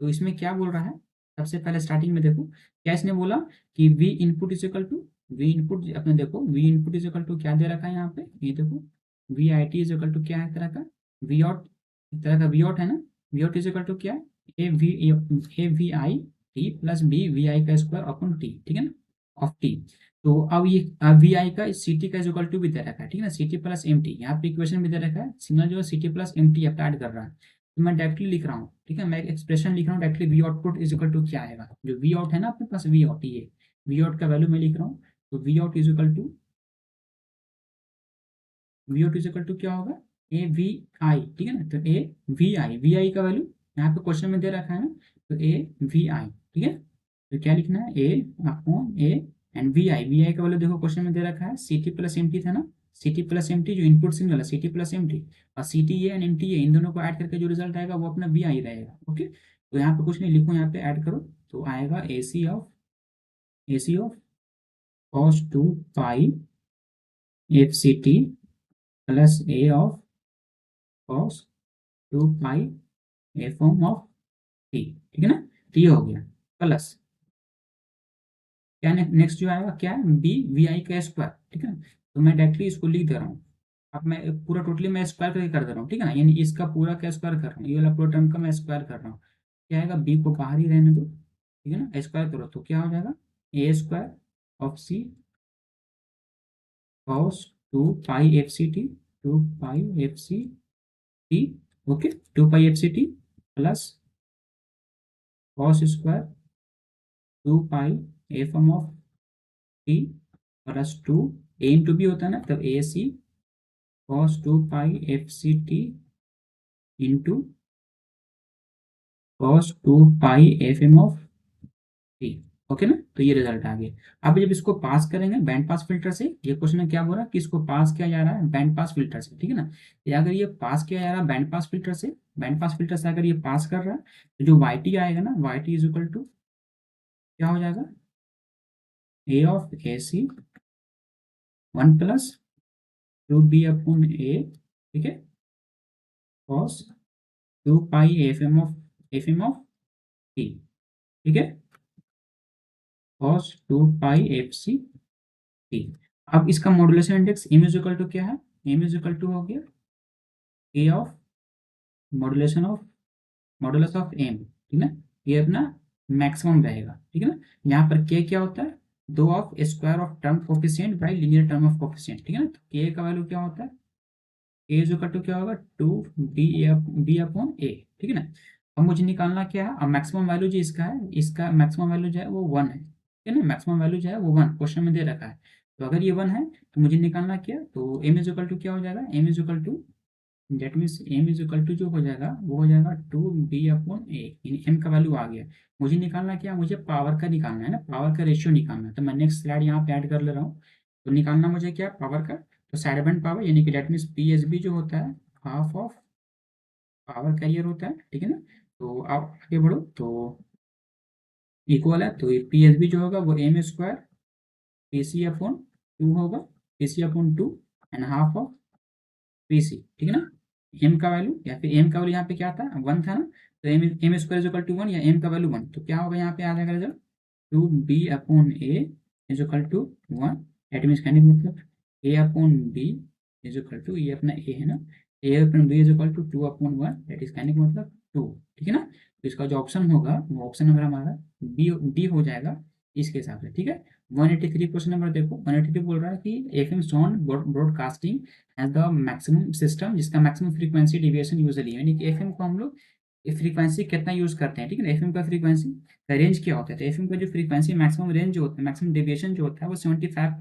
तो इसमें क्या बोल रहा है, सबसे पहले स्टार्टिंग में देखो क्या इसने बोला कि V input is equal to, V input अपने देखो V input is equal to क्या दे रखा है यहाँ पे, ये देखो V I T is equal to क्या है तरह का वी आउट, तरह का वी आउट है ना, V out is equal to क्या है A V I T plus B V I का स्क्वायर अपॉन टी, ठीक है ना, ऑफ टी। तो अब ये वी आई का सी टी का इज इक्वल टू भी दे रखा है, ठीक है ना, C T plus M T, यहाँ पे इक्वेशन भी दे रखा है, सिग्नल जो है C T plus M T applied कर रहा है। तो मैं डायरेक्टली लिख रहा हूँ, ठीक है, मैं एक एक्सप्रेशन लिख रहा हूँ directly, V output is equal to क्या आएगा, जो वी आउट है ना अपने पास वी आउट, ये वी आउट का वैल्यू मैं लिख रहा हूँ, तो V out is equal to, V out is equal to क्या होगा, ए वी आई, ठीक है ना, तो ए वी आई का वैल्यू यहाँ पे क्वेश्चन में दे रखा है ना, तो ए वी आई, ठीक है, तो क्या लिखना है A upon A and V I का वैल्यू देखो क्वेश्चन में दे रखा है C T plus M T था ना, C T plus M T जो इनपुट सिग्नल है C T plus M T, और C T A and M T A इन दोनों को ऐड करके जो रिजल्ट आएगा वो अपना वी आई रहेगा। ओके, तो यहाँ पे कुछ नहीं लिखो, यहाँ पे ऐड करो तो आएगा A C of cos two pi F C T plus A of cos two pi F of T, ठीक है ना, तो ये हो गया प्लस क्या नेक्स्ट जो आएगा क्या है बी वी आई का स्क्वायर, ठीक है ना, तो मैं डायरेक्टली इसको लिख दे रहा हूँ, अब मैं पूरा टोटली मैं स्क्वायर करके कर दे रहा हूँ, ठीक है ना, यानी इसका पूरा क्या स्क्वायर कर रहा हूँ, ये वाला पूरा टर्म का मैं स्क्वायर कर रहा हूँ, क्या आएगा बी को बाहर ही रहने दो, ठीक है ना, स्क्वायर करो तो क्या हो जाएगा A square of C cos two pi F C T, two pi F C T, okay, two pi F C T plus cos square two pi F M of T plus two A into B होता है ना, तब A C cos two pi F C T into cos two pi F M of T, okay ना, तो ये result आ गया। अब जब इसको पास करेंगे बैंड पास फिल्टर से, ये क्वेश्चन में क्या बोल रहा है कि इसको पास किया जा रहा है बैंड पास फिल्टर से, ठीक है ना, या अगर ये पास किया जा रहा है बैंड पास फिल्टर से, बैंड पास फिल्टर से अगर ये पास कर रहा है तो जो वाई टी आएगा ना, Y T is equal to क्या हो जाएगा A of A C one plus two B upon A, ठीक है, cos two pi F M of T, ठीक है, cos two pi F C T. अब इसका modulation index M is equal to क्या है, एम इज इक्वल टू हो गया A of modulation of modulus of M, ठीक है, ये अपना मैक्सिमम रहेगा, ठीक है ना, यहाँ पर के क्या होता है दो of square of term coefficient bye linear term of coefficient, ठीक है ना, तो के का वैल्यू क्या होता है ए इज इक्वल टू क्या होगा टू बी अपॉन ए, ठीक है ना। अब मुझे निकालना क्या है, अब मैक्सिमम वैल्यू जो इसका है, इसका मैक्सिमम वैल्यू जो है वो वन है, ठीक है ना, मैक्सिमम वैल्यू जो है वो वन क्वेश्चन में दे रखा है, तो अगर ये वन है तो मुझे निकालना क्या, तो एम इज इक्वल टू क्या हो जाएगा, M is equal to that means M is equal to जो हो जाएगा वो हो जाएगा two B upon A, M का वैल्यू आ गया। मुझे निकालना क्या, मुझे पावर का निकालना है ना, पावर का रेशियो निकालना है, तो मैं नेक्स्ट स्लाइड यहाँ पे ऐड कर ले रहा हूँ। तो निकालना मुझे क्या पावर का, तो साइड बैंड पावर यानी कि that means P S B जो होता है हाफ ऑफ पावर कैरियर होता है, ठीक है ना, तो आप आगे बढ़ो तो इक्वल है, तो पी एस बी जो होगा वो M square P C upon two होगा, P C upon two and half of P C, ठीक है ना, एम का वैल्यू या फिर एम का वैल्यू यहाँ पे क्या था वन था ना, तो M square is equal to one या एम का वैल्यू वन, तो क्या होगा यहाँ पे आ जाएगा result two B upon A is equal to one, that means कहने का मतलब A upon B is equal to, ये अपना ए है ना, A upon B is equal to two upon one, that is कहने का मतलब टू, ठीक है ना, तो इसका जो ऑप्शन होगा वो ऑप्शन नंबर हमारा बी डी हो जाएगा इसके हिसाब से, ठीक है। 183 क्वेश्चन नंबर देखो, 183 बोल रहा है कि FM sound broadcasting as the maximum system जिसका मैक्सिमम फ्रीक्वेंसी डेविएशन यूजुअली, यानी कि एफएम को हम लोग फ्रीक्वेंसी कितना यूज करते हैं, ठीक है ना, एफएम का फ्रीक्वेंसी का रेंज क्या होता है, तो एफएम का जो फ्रीक्वेंसी मैक्सिमम रेंज जो होता है, मैक्सिमम डेविएशन जो होता है वो 75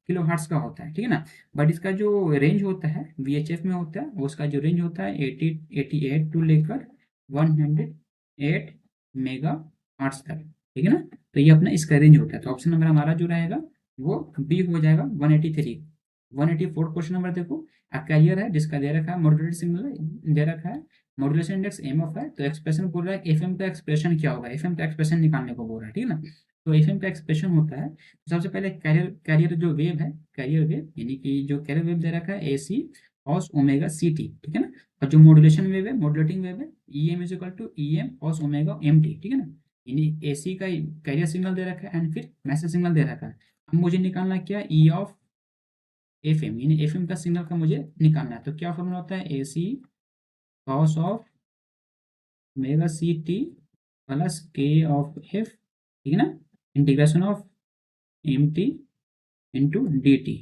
किलो हर्ट्ज का होता है, ठीक है ना, बट इसका जो रेंज होता है वीएचएफ में होता है उसका जो रेंज होता है 88 टू लेकर 108 मेगा हर्ट्ज तक, ठीक है ना, तो ये अपना इसका रेंज होता है, तो ऑप्शन नंबर हमारा जो रहेगा वो बी हो जाएगा 183। 184 क्वेश्चन नंबर देखो, कैरियर है जिसका दे रखा है मॉड्यूलेटेड सिग्नल दे रखा है, मॉड्यूलेशन इंडेक्स एम ऑफ है, तो एक्सप्रेशन बोल रहा है एफएम का एक्सप्रेशन क्या होगा, एफएम का एक्सप्रेशन निकालने को बोल रहा है, ठीक है ना, तो एफएम का एक्सप्रेशन होता है, तो सबसे पहले कैरियर कैरियर जो वेव है, कैरियर वेव यानी कि जो कैरियर वेव दे रखा है AC cos omega C T, ठीक है ना। और जो मॉड्यूलेशन वेव है, मॉड्यूलेटिंग वेव है, E M is equal to E M cos omega M T, ठीक है ना। यानी एसी का कैरियर सिग्नल दे रखा है एंड फिर मैसेज सिग्नल दे रखा है। अब मुझे निकालना है क्या, ई ऑफ एफ एम, यानी एफ एम का सिग्नल का मुझे निकालना है। तो क्या फॉर्मूला होता है, A C cos of omega C T plus K of F, ठीक है ना, integration of M T into D T,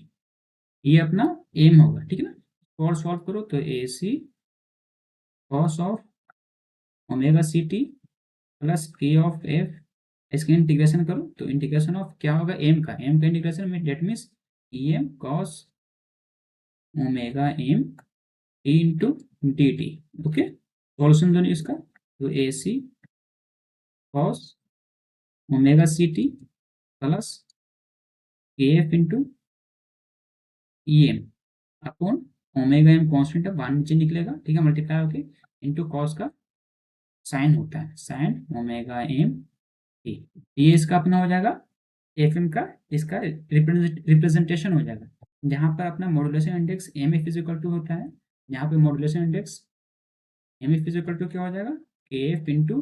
ये अपना एम होगा, ठीक है ना। और सॉल्व करो तो A C cos of omega C T plus K of F, इसका इंटीग्रेशन करो तो इंटीग्रेशन ऑफ क्या होगा, एम का इंटीग्रेशन में that means E M cos omega M T into D T. Okay, solution दोनों इसका, तो A C cos omega C T plus K F into E M upon omega M constant है, बाहर नीचे निकलेगा, ठीक है, मल्टीप्लाई होके इंटू कॉस का साइन होता है, साइन ओमेगा एम टी, ये इसका अपना हो जाएगा एफ एम का, इसका रिप्रेजेंटेशन हो जाएगा, जहाँ पर अपना modulation index M F is equal to होता है, यहाँ पे modulation index M F is equal to क्या हो जाएगा, K F into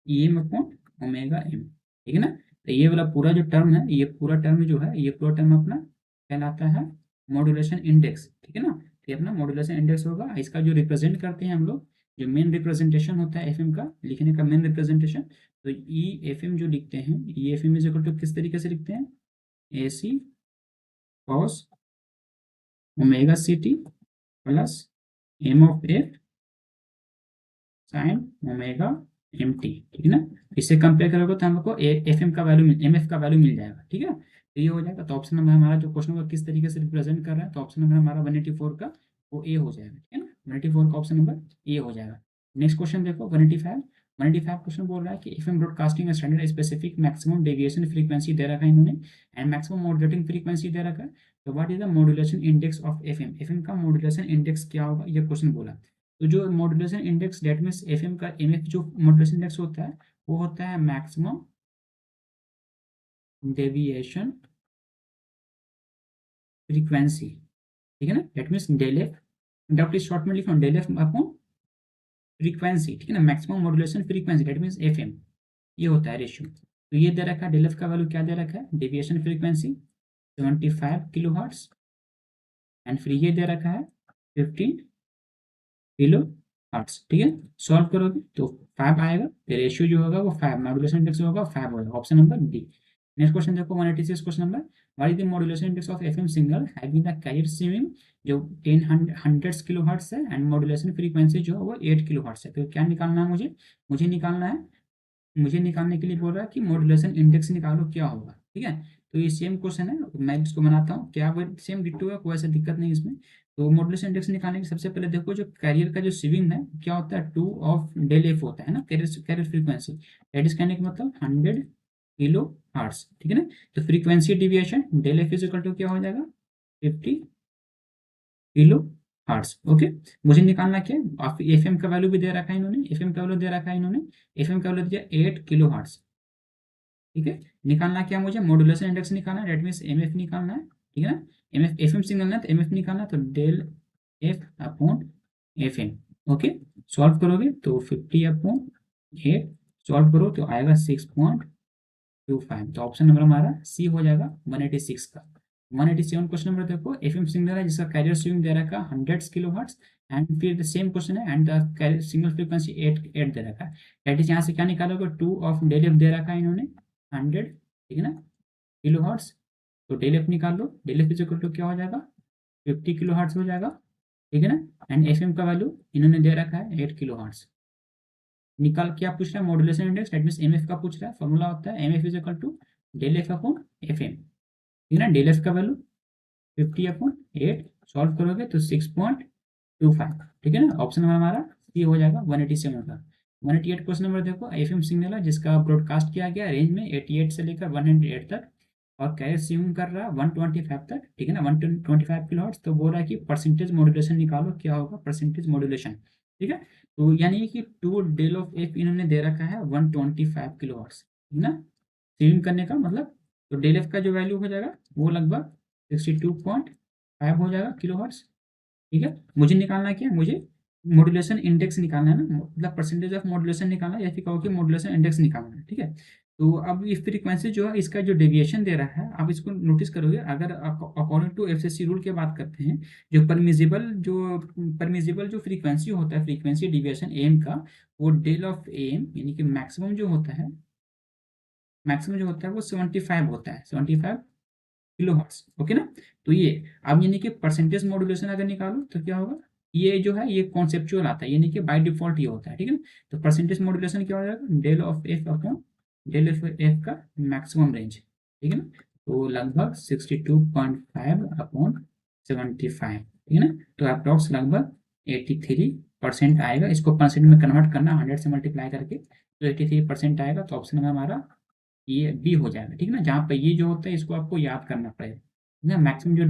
E M upon omega M, ठीक है ना। तो ये वाला पूरा जो टर्म है, ये पूरा टर्म जो है, ये पूरा टर्म अपना कहलाता है मॉड्यूलेशन इंडेक्स, ठीक है ना। तो ये अपना मॉड्यूलेशन इंडेक्स होगा, इसका जो रिप्रेजेंट करते हैं हम लोग, जो मेन रिप्रेजेंटेशन होता है एफएम का, लिखने का मेन रिप्रेजेंटेशन, तो ई एफ एम जो लिखते हैं, E F M is equal to किस तरीके से लिखते हैं, A C cos omega C T plus M of F sine omega M T, ठीक है ना। इससे कंपेयर करोगे तो हमको एफ एम का वैल्यू, एम एफ का वैल्यू मिल जाएगा, ठीक है। तो ये हो जाएगा, तो ऑप्शन नंबर हमारा जो क्वेश्चन को किस तरीके से रिप्रेजेंट कर रहा है, तो ऑप्शन नंबर हमारा 184 का वो ए हो जाएगा, ठीक है ना। 184 का ऑप्शन नंबर ए हो जाएगा। नेक्स्ट क्वेश्चन देखो 185 क्वेश्चन बोल रहा है कि F M broadcasting standard specific maximum deviation frequency दे रखा है इन्होंने, एंड मैक्सिमम मॉड्यूलेटिंग फ्रीक्वेंसी दे रखा है। तो what is the modulation index of F M का मॉड्यूलेशन इंडेक्स क्या होगा, ये क्वेश्चन बोला। तो जो modulation index that means F M का एम एफ जो मॉड्यूलेशन इंडेक्स होता है, वो होता है मैक्सिमम डेविएशन फ्रीक्वेंसी, ठीक है ना, that means del F, dot is short में लिखो डेल एफ अपॉन फ्रीक्वेंसी, ठीक है ना, maximum modulation frequency that means F M, ये होता है रेशियो। तो ये दे रखा है, डेल एफ का वैल्यू क्या दे रखा है, deviation frequency 75 kilo hertz, and फिर ये दे रखा है 15 किलो हर्ट्स, ठीक है। सॉल्व करोगे तो 5 आएगा, फिर रेशियो जो होगा वो 5, मॉड्यूलेशन इंडेक्स होगा 5 होगा, option number D. Next question देखो 186 question number, what is the modulation index of FM signal having the carrier swing, जो 10 हंड्रेड्स किलो हर्ट्स है, एंड मॉड्यूलेशन फ्रीक्वेंसी जो है वो 8 किलो हर्ट्स है। तो क्या निकालना है मुझे निकालना है, मुझे निकालने के लिए बोल रहा है कि मॉड्यूलेशन इंडेक्स निकालो क्या होगा, ठीक है। तो ये सेम क्वेश्चन है, मैं इसको बनाता हूँ, क्या वो सेम डिट्टो है, कोई ऐसा दिक्कत नहीं इसमें। तो मॉड्यूलेशन इंडेक्स निकालने के सबसे पहले देखो, जो कैरियर का जो स्विंग है क्या होता है, 2 ऑफ डेल एफ होता है ना, कैरियर फ्रीक्वेंसी, दैट इज कहने का मतलब 100 किलो हर्ट्स, ठीक है ना। तो frequency deviation del F is equal to क्या हो जाएगा, 50 किलो हर्ट्स। ओके, मुझे निकालना क्या है, एफ एम का वैल्यू भी दे रखा है इन्होंने, एफ एम का वैल्यू दे रखा है इन्होंने, एफ एम का वैल्यू दिया 8 किलो हर्ट्स, ठीक है। निकालना क्या मुझे, मॉड्यूलेशन इंडेक्स निकालना है, डेट मीन्स एम एफ निकालना है, ठीक है ना। M F F M signal है तो एम एफ निकालना है, तो del F upon F M. Okay, solve करोगे तो 50 अपॉन 8, सॉल्व करो तो आएगा 6.25, तो ऑप्शन नंबर हमारा सी हो जाएगा 186 का। 187 क्वेश्चन नंबर देखो, एफ एम सिग्नल है जिसका कैरियर स्विंग दे रखा है 100 किलो हर्ट्स, एंड फिर द सेम क्वेश्चन है, एंड द सिग्नल फ्रीक्वेंसी 8 दे रखा है, दैट इज यहाँ से क्या निकालोगे, 2 ऑफ डेल एफ दे रखा है इन्होंने 100, ठीक है ना, किलो हर्ट्स। तो डेल एफ निकाल लो, del F is equal to क्या हो जाएगा, 50 किलो हर्ट्स हो जाएगा, ठीक है ना। एंड एफ एम का वैल्यू इन्होंने दे रखा है 8 किलो हर्ट्स। निकाल क्या पूछ रहा है, modulation index, that means M F का पूछ रहा है, फॉर्मूला होता है M F is equal to del F upon F M, ठीक है ना। डेल एफ का वैल्यू 50 अपॉन 8, सॉल्व करोगे तो 6.25, ठीक है ना। ऑप्शन नंबर हमारा सी हो जाएगा 187 का। 188 क्वेश्चन नंबर देखो, एफएम सिग्नल है जिसका ब्रॉडकास्ट किया गया रेंज में 88 से लेकर 108 तक, और कैरियर स्विंग कर रहा है 125 तक, ठीक है ना, 125 किलोहर्ट्ज। तो बोल रहा है कि परसेंटेज मॉड्यूलेशन निकालो, क्या होगा परसेंटेज मॉड्यूलेशन, ठीक है। तो यानी कि 2 डेल ऑफ एफ इन्होंने दे रखा है 125 किलोहर्ट्ज, ठीक है ना, स्विंग करने का मतलब। तो डेल एफ का जो वैल्यू हो जाएगा वो लगभग 62.5 हो जाएगा किलोहर्ट्ज, ठीक है। मुझे निकालना क्या है, मुझे मॉड्यूलेशन इंडेक्स निकालना है ना, मतलब परसेंटेज ऑफ मॉड्यूलेशन निकालना है, या फिर कहो कि मॉड्यूलेशन इंडेक्स निकालना है। ठीक है। तो अब ये फ्रीक्वेंसी जो है, इसका जो डेविएशन दे रहा है, आप इसको नोटिस करोगे, अगर अकॉर्डिंग टू एफसीसी रूल की बात करते हैं, जो परमिजिबल जो फ्रीक्वेंसी होता है, फ्रीक्वेंसी डिविएशन एम का, वो डेल ऑफ एम, यानी कि मैक्सिमम जो होता है वो 75 होता है, 75 किलो हर्ट्ज। ओके ना। तो ये अब यानी कि परसेंटेज मॉड्यूलेशन अगर निकालो तो क्या होगा, ये जो है ये कॉन्सेप्चुअल आता है, यानी कि बाय डिफॉल्ट ये होता है। ठीक है ना। तो परसेंटेज मॉड्यूलेशन क्या हो जाएगा, del of F upon del of F का मैक्सिमम रेंज। ठीक है ना। तो लगभग 62.5 अपॉन 75। ठीक है ना। तो अप्रॉक्स लगभग 83% आएगा। इसको परसेंट में कन्वर्ट करना, 100 से मल्टीप्लाई करके, तो 83% आएगा। तो ऑप्शन में हमारा ये बी हो जाएगा। ठीक है ना। जहाँ पे ये जो होता है इसको आपको याद करना पड़ेगा ना। मैक्सिमम जो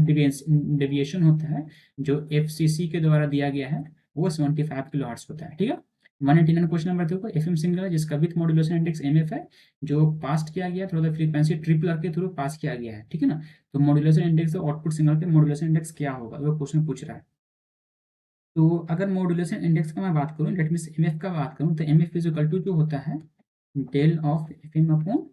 डेविएशन होता है जो एफसीसी के द्वारा दिया गया है, वो 75 किलो हर्ट्ज होता है। ठीक है। 189 क्वेश्चन नंबर देखो, एफएम सिंगल है जिसका विथ मॉड्यूलेशन इंडेक्स एमएफ है, जो पास किया गया थ्रू द फ्रीक्वेंसी ट्रिपलर के थ्रू पास किया गया है। ठीक है ना। तो मॉड्यूलेशन इंडेक्स आउटपुट सिग्नल के मॉड्यूलेशन इंडेक्स क्या होगा, वो क्वेश्चन पूछ रहा है। तो अगर मॉड्यूलेशन इंडेक्स का मैं बात करूँ, डेट मीन्स एमएफ का बात करूँ, तो एमएफ इज इक्वल टू जो होता है del of FM upon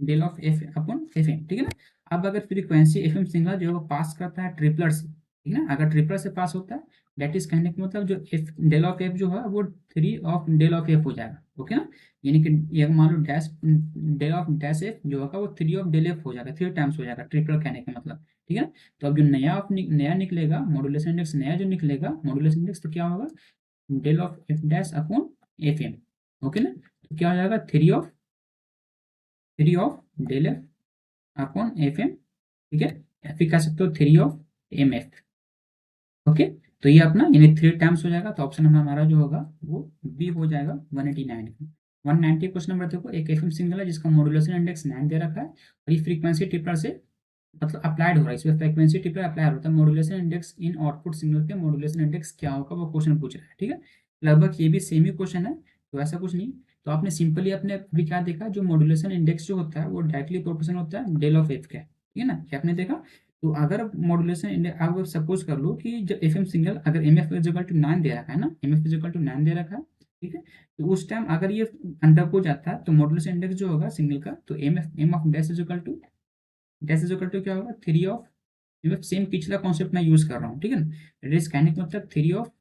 del of F upon F M. ठीक है ना। अब अगर फ्रीक्वेंसी एफ एम सिग्नल जो है वो पास करता है ट्रिपलर से, ठीक है ना, अगर ट्रिपलर से पास होता है, दैट इज कहने का मतलब जो एफ डेल ऑफ एफ जो है वो 3 ऑफ डेल ऑफ एफ हो जाएगा। ओके ना। यानी कि ये मान लो dash del of dash F जो होगा वो 3 ऑफ डेल एफ हो जाएगा, 3 टाइम्स हो जाएगा, ट्रिपलर कहने का मतलब। ठीक है ना। तो अब जो नया निकलेगा मॉड्यूलेशन इंडेक्स, नया जो निकलेगा मॉड्यूलेशन इंडेक्स, तो क्या होगा, del of F dash upon F M. Okay ना। तो क्या हो जाएगा, 3 of del F upon F M. ठीक है। या फिर कह सकते हो 3 ऑफ एम एफ। ओके। तो ये अपना यानी 3 टाइम्स हो जाएगा। तो ऑप्शन नंबर हमारा जो होगा वो बी हो जाएगा 189 का। 190 क्वेश्चन नंबर देखो, एक एफ एम सिंगल है जिसका मॉड्यूलेशन इंडेक्स 9 दे रखा है, और ये फ्रीक्वेंसी टिपलर से मतलब अप्लाइड हो रहा है, इसमें फ्रीक्वेंसी टिपलर अप्लाई होता है। मॉड्यूलेशन इंडेक्स इन आउटपुट सिग्नल के मॉड्यूलेशन इंडेक्स क्या होगा, वो क्वेश्चन पूछ रहा है। ठीक है। लगभग ये भी सेम ही क्वेश्चन है, तो ऐसा कुछ नहीं। तो आपने सिंपली अपने भी क्या देखा, जो मॉड्यूलेशन इंडेक्स जो होता है वो डायरेक्टली प्रोपोर्शनल होता है डेल ऑफ एफ का। ठीक है ना, क्या आपने देखा। तो अगर मॉड्यूलेशन इंडेक्स, अगर सपोज कर लो कि जब एफ एम सिंगल, अगर एम एफ इजिकल टू 9 दे रखा है ना, एम एफ इजिकल टू 9 दे रखा है, ठीक है, तो उस टाइम अगर ये अंडर को जाता है तो मॉड्यूलेशन इंडेक्स जो होगा सिंगल का, तो M of dash is equal to क्या होगा, 3 ऑफ, मतलब सेम पिछला कॉन्सेप्ट मैं यूज कर रहा हूँ। ठीक है ना। रेस कहने का मतलब 3 ऑफ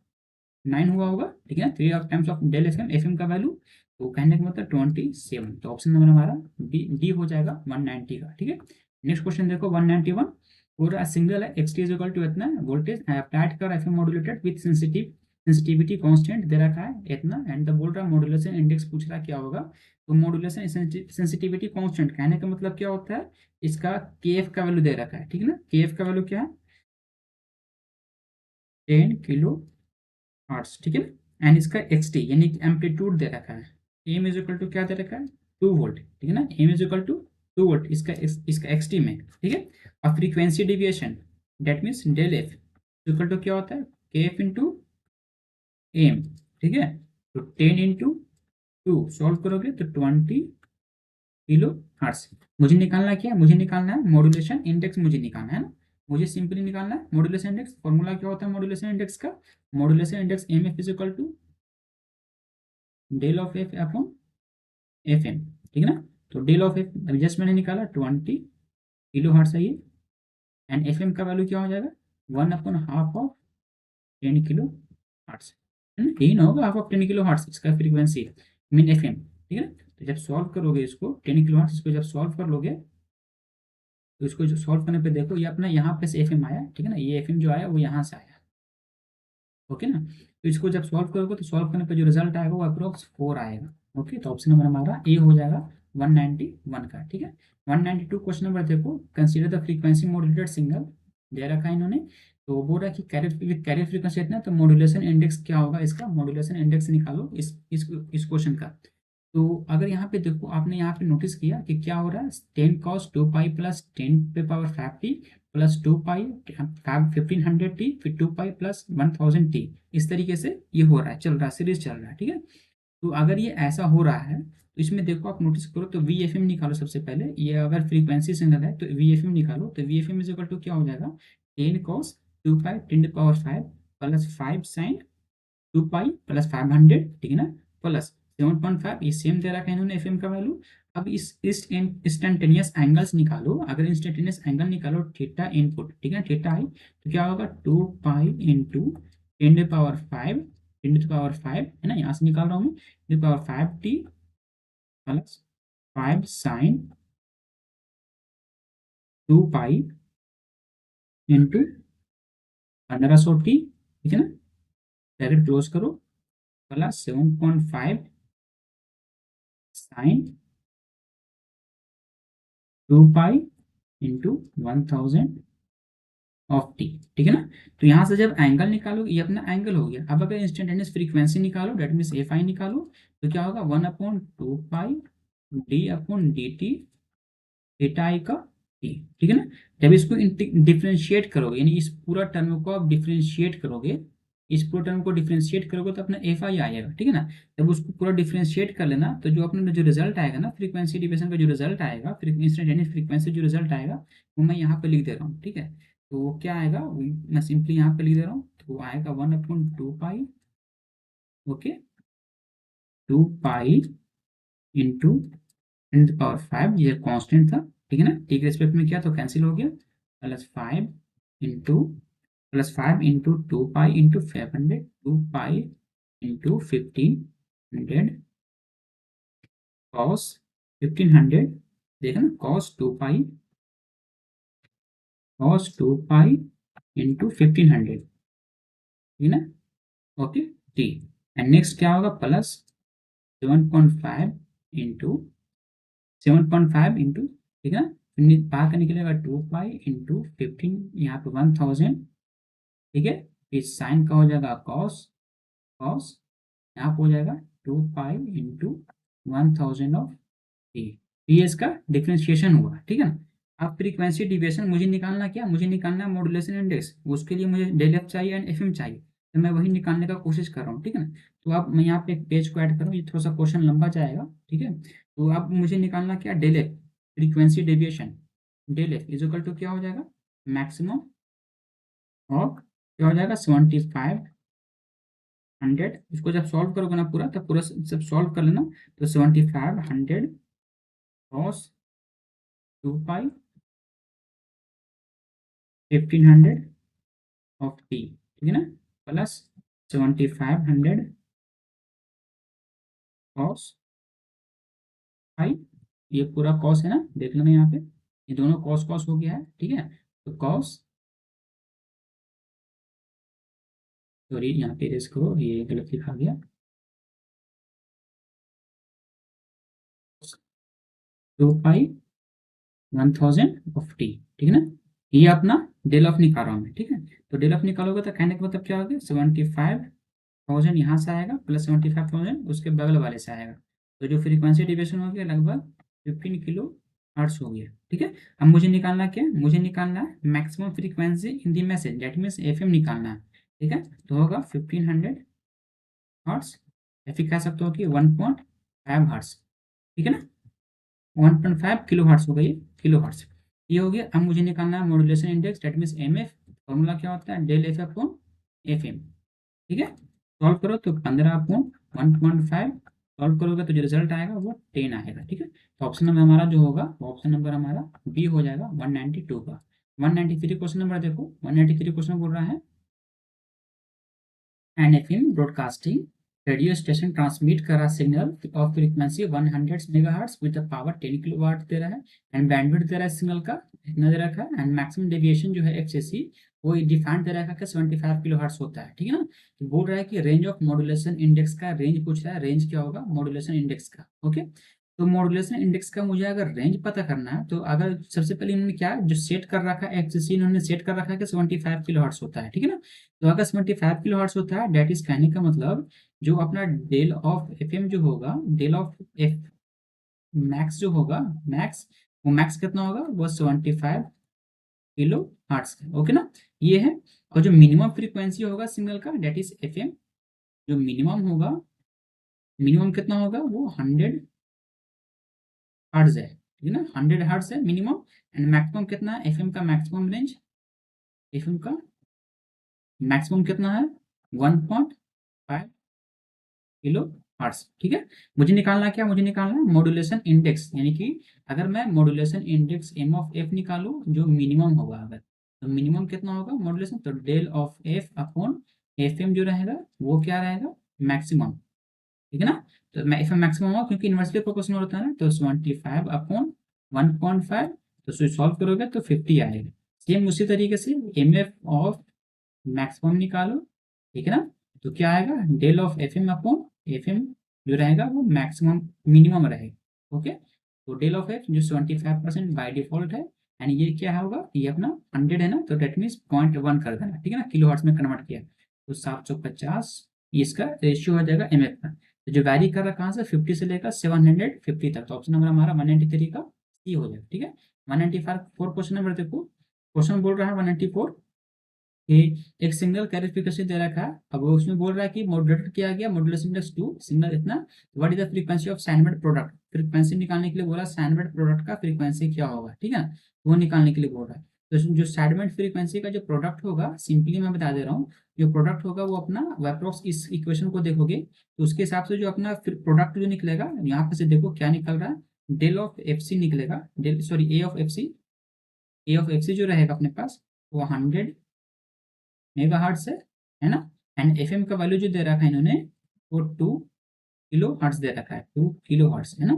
9 हुआ होगा। ठीक है ना। 3 of times of del F M का वैल्यू, तो कहने का मतलब 27। तो ऑप्शन नंबर हमारा डी हो जाएगा 190 का। ठीक है। नेक्स्ट क्वेश्चन देखो 191, पूरा सिंगल है, X T is equal to इतना वोल्टेज अप्लाइड कर F M modulated with sensitivity constant दे रखा है इतना, एंड द बोल रहा मॉड्यूलेशन इंडेक्स पूछ रहा है क्या होगा। तो मॉड्यूलेशन सेंसिटिविटी कांस्टेंट कहने का मतलब क्या होता है, इसका के एफ का वैल्यू दे रखा है। ठीक है ना। के एफ का वैल्यू क्या है, 10 किलो हर्ट्ज। ठीक है ना। एंड इसका एक्स टी यानी कि एम्पलीट्यूड दे रखा है, एम इज इक्वल टू क्या दे रखा है, 2 वोल्ट। ठीक है ना। M is equal to 2 volt, इसका एक्स टी में। ठीक है। और frequency deviation that means del F equal to क्या होता है, के एफ इंटू एम। ठीक है। तो 10 इंटू 2 सॉल्व करोगे तो 20 किलो हर्ट्ज। मुझे निकालना क्या है, मुझे निकालना है मॉड्यूलेशन इंडेक्स, मुझे निकालना है ना, मुझे सिंपली निकालना है मॉड्यूलेशन इंडेक्स। फॉर्मूला क्या होता है मॉड्यूलेशन इंडेक्स का, modulation index M F is equal to del of F upon F M. ठीक है ना। तो डेल ऑफ एफ अभी जस्ट मैंने निकाला 20 किलो हर्ट्ज है ये, एंड एफ एम का वैल्यू क्या हो जाएगा, 1/2 ऑफ 10 किलो हर्ट्ज, है ना, यही ना होगा, हाफ ऑफ 10 किलो हर्ट्ज इसका फ्रीक्वेंसी मीन एफ एम। ठीक है ना। तो जब सॉल्व करोगे इसको 10 किलो हर्ट्ज, इसको जब सॉल्व कर लोगे, तो इसको जो सॉल्व करने पे देखो ये अपना यहाँ पे से एफ एम आया। ठीक है ना। ये एफ एम जो आया वो यहाँ से आया। ओके ना। तो इसको जब सॉल्व करोगे तो सॉल्व करने पे जो रिजल्ट आएगा वो अप्रोक्स 4 आएगा। ओके। तो ऑप्शन नंबर हमारा ए हो जाएगा 191 का। ठीक है। 192 क्वेश्चन नंबर देखो, consider the frequency modulated signal दे रखा है इन्होंने। तो बोल रहा है कि कैरियर फ्रीक्वेंसी इतना है, तो मॉड्यूलेशन इंडेक्स क्या होगा इसका, मॉड्यूलेशन इंडेक्स निकालो इस क्वेश्चन का। तो अगर यहाँ पे देखो, आपने यहाँ पे नोटिस किया कि क्या हो रहा है, 10 cos 2 पाई प्लस 10⁵ प्लस 2 पाई 1500t, फिर 2 पाई प्लस 1000t, इस तरीके से ये हो रहा है, चल रहा है, सीरीज चल रहा है। ठीक है। तो अगर ये ऐसा हो रहा है तो इसमें देखो आप नोटिस करो, तो वी एफ एम निकालो सबसे पहले। ये अगर फ्रीक्वेंसी सिग्नल है तो वी एफ एम निकालो, तो V F M is equal to क्या हो जाएगा, 10 cos 2 pi 10⁵ plus 5 sine 2 pi plus 500, ठीक है ना, प्लस 7.5, ये सेम दे रखा है इन्होंने एफएम का वैल्यू। अब इस इंस्टेंटेनियस एंगल्स निकालो, अगर इंस्टेंटेनियस एंगल निकालो थीटा इनपुट, ठीक है, थीटा आई, तो क्या होगा 2 पाई इंटू 10⁵, 10⁵ है ना, यहाँ से निकाल रहा हूँ मैं, 10⁵t plus 5 sine 2 pi into 1500t, ठीक है ना, ब्रैकेट क्लोज करो, plus 7.5 sine 2 pi into 1000 of T, ठीक है ना। तो यहाँ से जब एंगल निकालोगे, ये अपना एंगल हो गया। अब अगर इंस्टेंटेनियस फ्रीक्वेंसी निकालो, डेट मीन्स एफ आई निकालो, तो क्या होगा 1/2 पाई d/dt थीटा आई का टी, ठीक है ना। जब इसको डिफ्रेंशिएट करोगे, यानी इस पूरा टर्म को आप डिफ्रेंशिएट करोगे, इस पूरे टर्म को डिफ्रेंशिएट करोगे तो अपना एफ आई आएगा, ठीक है ना। जब उसको पूरा डिफ्रेंशिएट कर लेना, तो जो अपना जो रिजल्ट आएगा ना, फ्रीक्वेंसी डिविजन का जो रिजल्ट आएगा, इंस्टेंटेनियस फ्रीक्वेंसी जो रिजल्ट आएगा, वो मैं यहाँ पे लिख दे रहा हूँ, ठीक है। तो वो क्या आएगा, मैं सिंपली यहाँ पे लिख दे रहा हूँ, तो वो आएगा 1/2 पाई, ओके, 2 पाई इंटू 10⁵, ये कांस्टेंट था, ठीक है ना, टी के रिस्पेक्ट में किया तो कैंसिल हो गया, plus 5 into plus 5 into 2 pi into 500, 2 pi into 1500 cos 1500, देखा ना, कॉस 2 पाई इंटू 1500, ठीक है ना, ओके, टी। एंड नेक्स्ट क्या होगा, प्लस 7.5 इंटू 7.5 इंटू, ठीक है ना, बाहर का निकलेगा 2 पाई इंटू 15, यहाँ पे 1000, ठीक है, इस साइन का हो जाएगा कॉस, कॉस यहाँ पे हो जाएगा 2 पाई इंटू 1000 ऑफ टी, ये इसका डिफ्रेंशिएशन हुआ, ठीक है ना। अब फ्रीक्वेंसी डिविएशन मुझे निकालना, क्या मुझे निकालना है, मॉड्यूलेशन इंडेक्स, उसके लिए मुझे डेल एफ चाहिए एंड एफ एम चाहिए, तो मैं वही निकालने का कोशिश कर रहा हूँ, ठीक है ना। तो अब मैं यहाँ पे एक पेज को ऐड करूँ, ये थोड़ा सा क्वेश्चन लंबा जाएगा, ठीक है। तो अब मुझे निकालना क्या, del F, frequency deviation, del F is equal to क्या हो जाएगा, मैक्सिमम और क्या हो जाएगा 7500, इसको जब सॉल्व करोगे ना पूरा, तब पूरा सब सॉल्व कर लेना, तो 7500 कॉस 2 पाई 1500 ऑफ टी, ठीक है ना, प्लस 7500 कॉस पाई, ये पूरा कॉस है ना, देख लेना यहाँ पे, ये दोनों कॉस कॉस हो गया है, ठीक है। तो कॉस, सॉरी यहाँ पे रेस करो, ये गलत लिखा गया, 2 पाई 1000 ऑफ टी, ठीक है ना, ये अपना डेल ऑफ निकाल रहा हूँ मैं, ठीक है। तो डेल ऑफ निकालोगे तो कहने का मतलब क्या होगा, 75,000 यहाँ से आएगा, प्लस 75,000 उसके बगल वाले से आएगा, तो जो फ्रीक्वेंसी डिविएशन हो गया लगभग 15 किलो हर्ट्स हो गया, ठीक है। अब मुझे निकालना क्या है, मुझे निकालना है maximum frequency in the message, that means F M निकालना है, ठीक है। तो होगा 1500 हर्ट्स, या फिर कह सकते हो कि 1.5 हर्ट्स, ठीक है ना, 1.5 किलो हर्ट्स हो गई, किलो हर्ट्स, ये हो गया। अब मुझे निकालना है modulation index, that means M F, formula क्या होता है, del F upon F M, ठीक है। सॉल्व करो तो 15/1.5, सॉल्व करोगे तो जो रिजल्ट आएगा वो 10 आएगा, ठीक है। तो ऑप्शन नंबर हमारा जो होगा, वो ऑप्शन नंबर हमारा बी हो जाएगा 192 का। 193 क्वेश्चन नंबर देखो, 193 क्वेश्चन बोल रहा है, an F M broadcasting radio station transmit कर रहा signal of frequency 100 megahertz with the power 10 kilowatt दे रहा है, एंड बैंडविड्थ दे रहा है सिग्नल का इतना दे रखा है, एंड मैक्सिमम डेविएशन जो है एफसीसी वो डिफाइंड दे रखा है कि 75 किलोहर्ट्ज होता है, ठीक है ना। तो बोल रहा है कि रेंज ऑफ मॉड्यूलेशन इंडेक्स का रेंज पूछ रहा है, रेंज क्या होगा मॉड्यूलेशन इंडेक्स का, ओके। तो मॉड्यूलेशन इंडेक्स का मुझे अगर रेंज पता करना है, तो अगर सबसे पहले इन्होंने क्या जो सेट कर रखा है एफसीसी, इन्होंने सेट कर रखा है कि 75 किलोहर्ट्ज होता है, ठीक है ना। तो अगर 75 किलो हर्ट्ज होता है, डेट इज कहने का मतलब जो अपना डेल ऑफ एफ एम जो होगा, डेल ऑफ एफ मैक्स जो होगा, मैक्स, वो मैक्स कितना होगा, वो 75 किलो हर्ट्ज का, ओके ना, ये है। और जो मिनिमम फ्रीक्वेंसी होगा सिग्नल का, डेट इज एफ एम, जो मिनिमम होगा, मिनिमम कितना होगा, वो 100 हर्ट्ज है, ठीक है ना, 100 हर्ट्ज है मिनिमम, एंड मैक्सिमम कितना है, एफ एम का मैक्सिमम रेंज, एफ एम का मैक्सिमम कितना है 1.5 किलो हर्ट्ज, ठीक है। मुझे निकालना क्या, मुझे निकालना है मॉड्यूलेशन इंडेक्स, यानी कि अगर मैं modulation index M of F निकालूं जो मिनिमम होगा, अगर तो मिनिमम कितना होगा मॉड्यूलेशन, तो del of F upon F M जो रहेगा वो क्या रहेगा मैक्सिमम, ठीक है ना। तो एफ एम मैक्सिमम होगा क्योंकि इन्वर्सली प्रोपोर्शनल होता है ना, तो 25 अपॉन 1.5, तो सॉल्व करोगे तो 50 आएगा। सेम उसी तरीके से एम एफ ऑफ मैक्सिमम निकालो, ठीक है ना। तो क्या आएगा del of F M upon F M जो रहेगा वो मैक्सिमम मिनिमम रहेगा, ओके। तो डेल ऑफ एफ जो 75% बाई डिफॉल्ट है, एंड ये क्या होगा, ये अपना 100 है ना, तो डेट मीन्स 0.1 कर देना, ठीक है ना, किलो हर्ट्ज में कन्वर्ट किया तो 750 इसका रेशियो हो जाएगा एम एफ का। तो जो वैरी कर रहा है कहाँ से 50 से लेकर 750 तक, तो ऑप्शन नंबर हमारा 193 का सी हो जाएगा, ठीक है। 194 क्वेश्चन नंबर देखो, क्वेश्चन बोल रहा है 194 कि एक सिंगल कैरेट फ्रीक्वेंसी दे रखा है, अब वो उसमें बोल रहा है कि मॉड्यूलेट किया गया मॉड्यूलेशन इंडेक्स 2 सिंगल इतना, what is the frequency of sine band product, frequency निकालने के लिए बोला साइन बैंड प्रोडक्ट का फ्रीक्वेंसी क्या होगा, ठीक है ना, वो निकालने के लिए बोल रहा है। तो जो साइन बैंड फ्रीक्वेंसी का जो प्रोडक्ट होगा, सिंपली मैं बता दे रहा हूँ, जो प्रोडक्ट होगा वो अपना वेप्रॉक्स, इस इक्वेशन को देखोगे तो उसके हिसाब से जो अपना प्रोडक्ट जो निकलेगा, यहाँ पे से देखो क्या निकल रहा है, डेल ऑफ एफ सी निकलेगा, del sorry A of F C, A of F C जो रहेगा अपने पास वो 100 मेगाहर्ट्ज है ना। एंड एफएम का वैल्यू जो दे रखा है इन्होंने वो 2 किलो हर्ट्ज दे रखा है, 2 किलो हर्ट्ज है ना,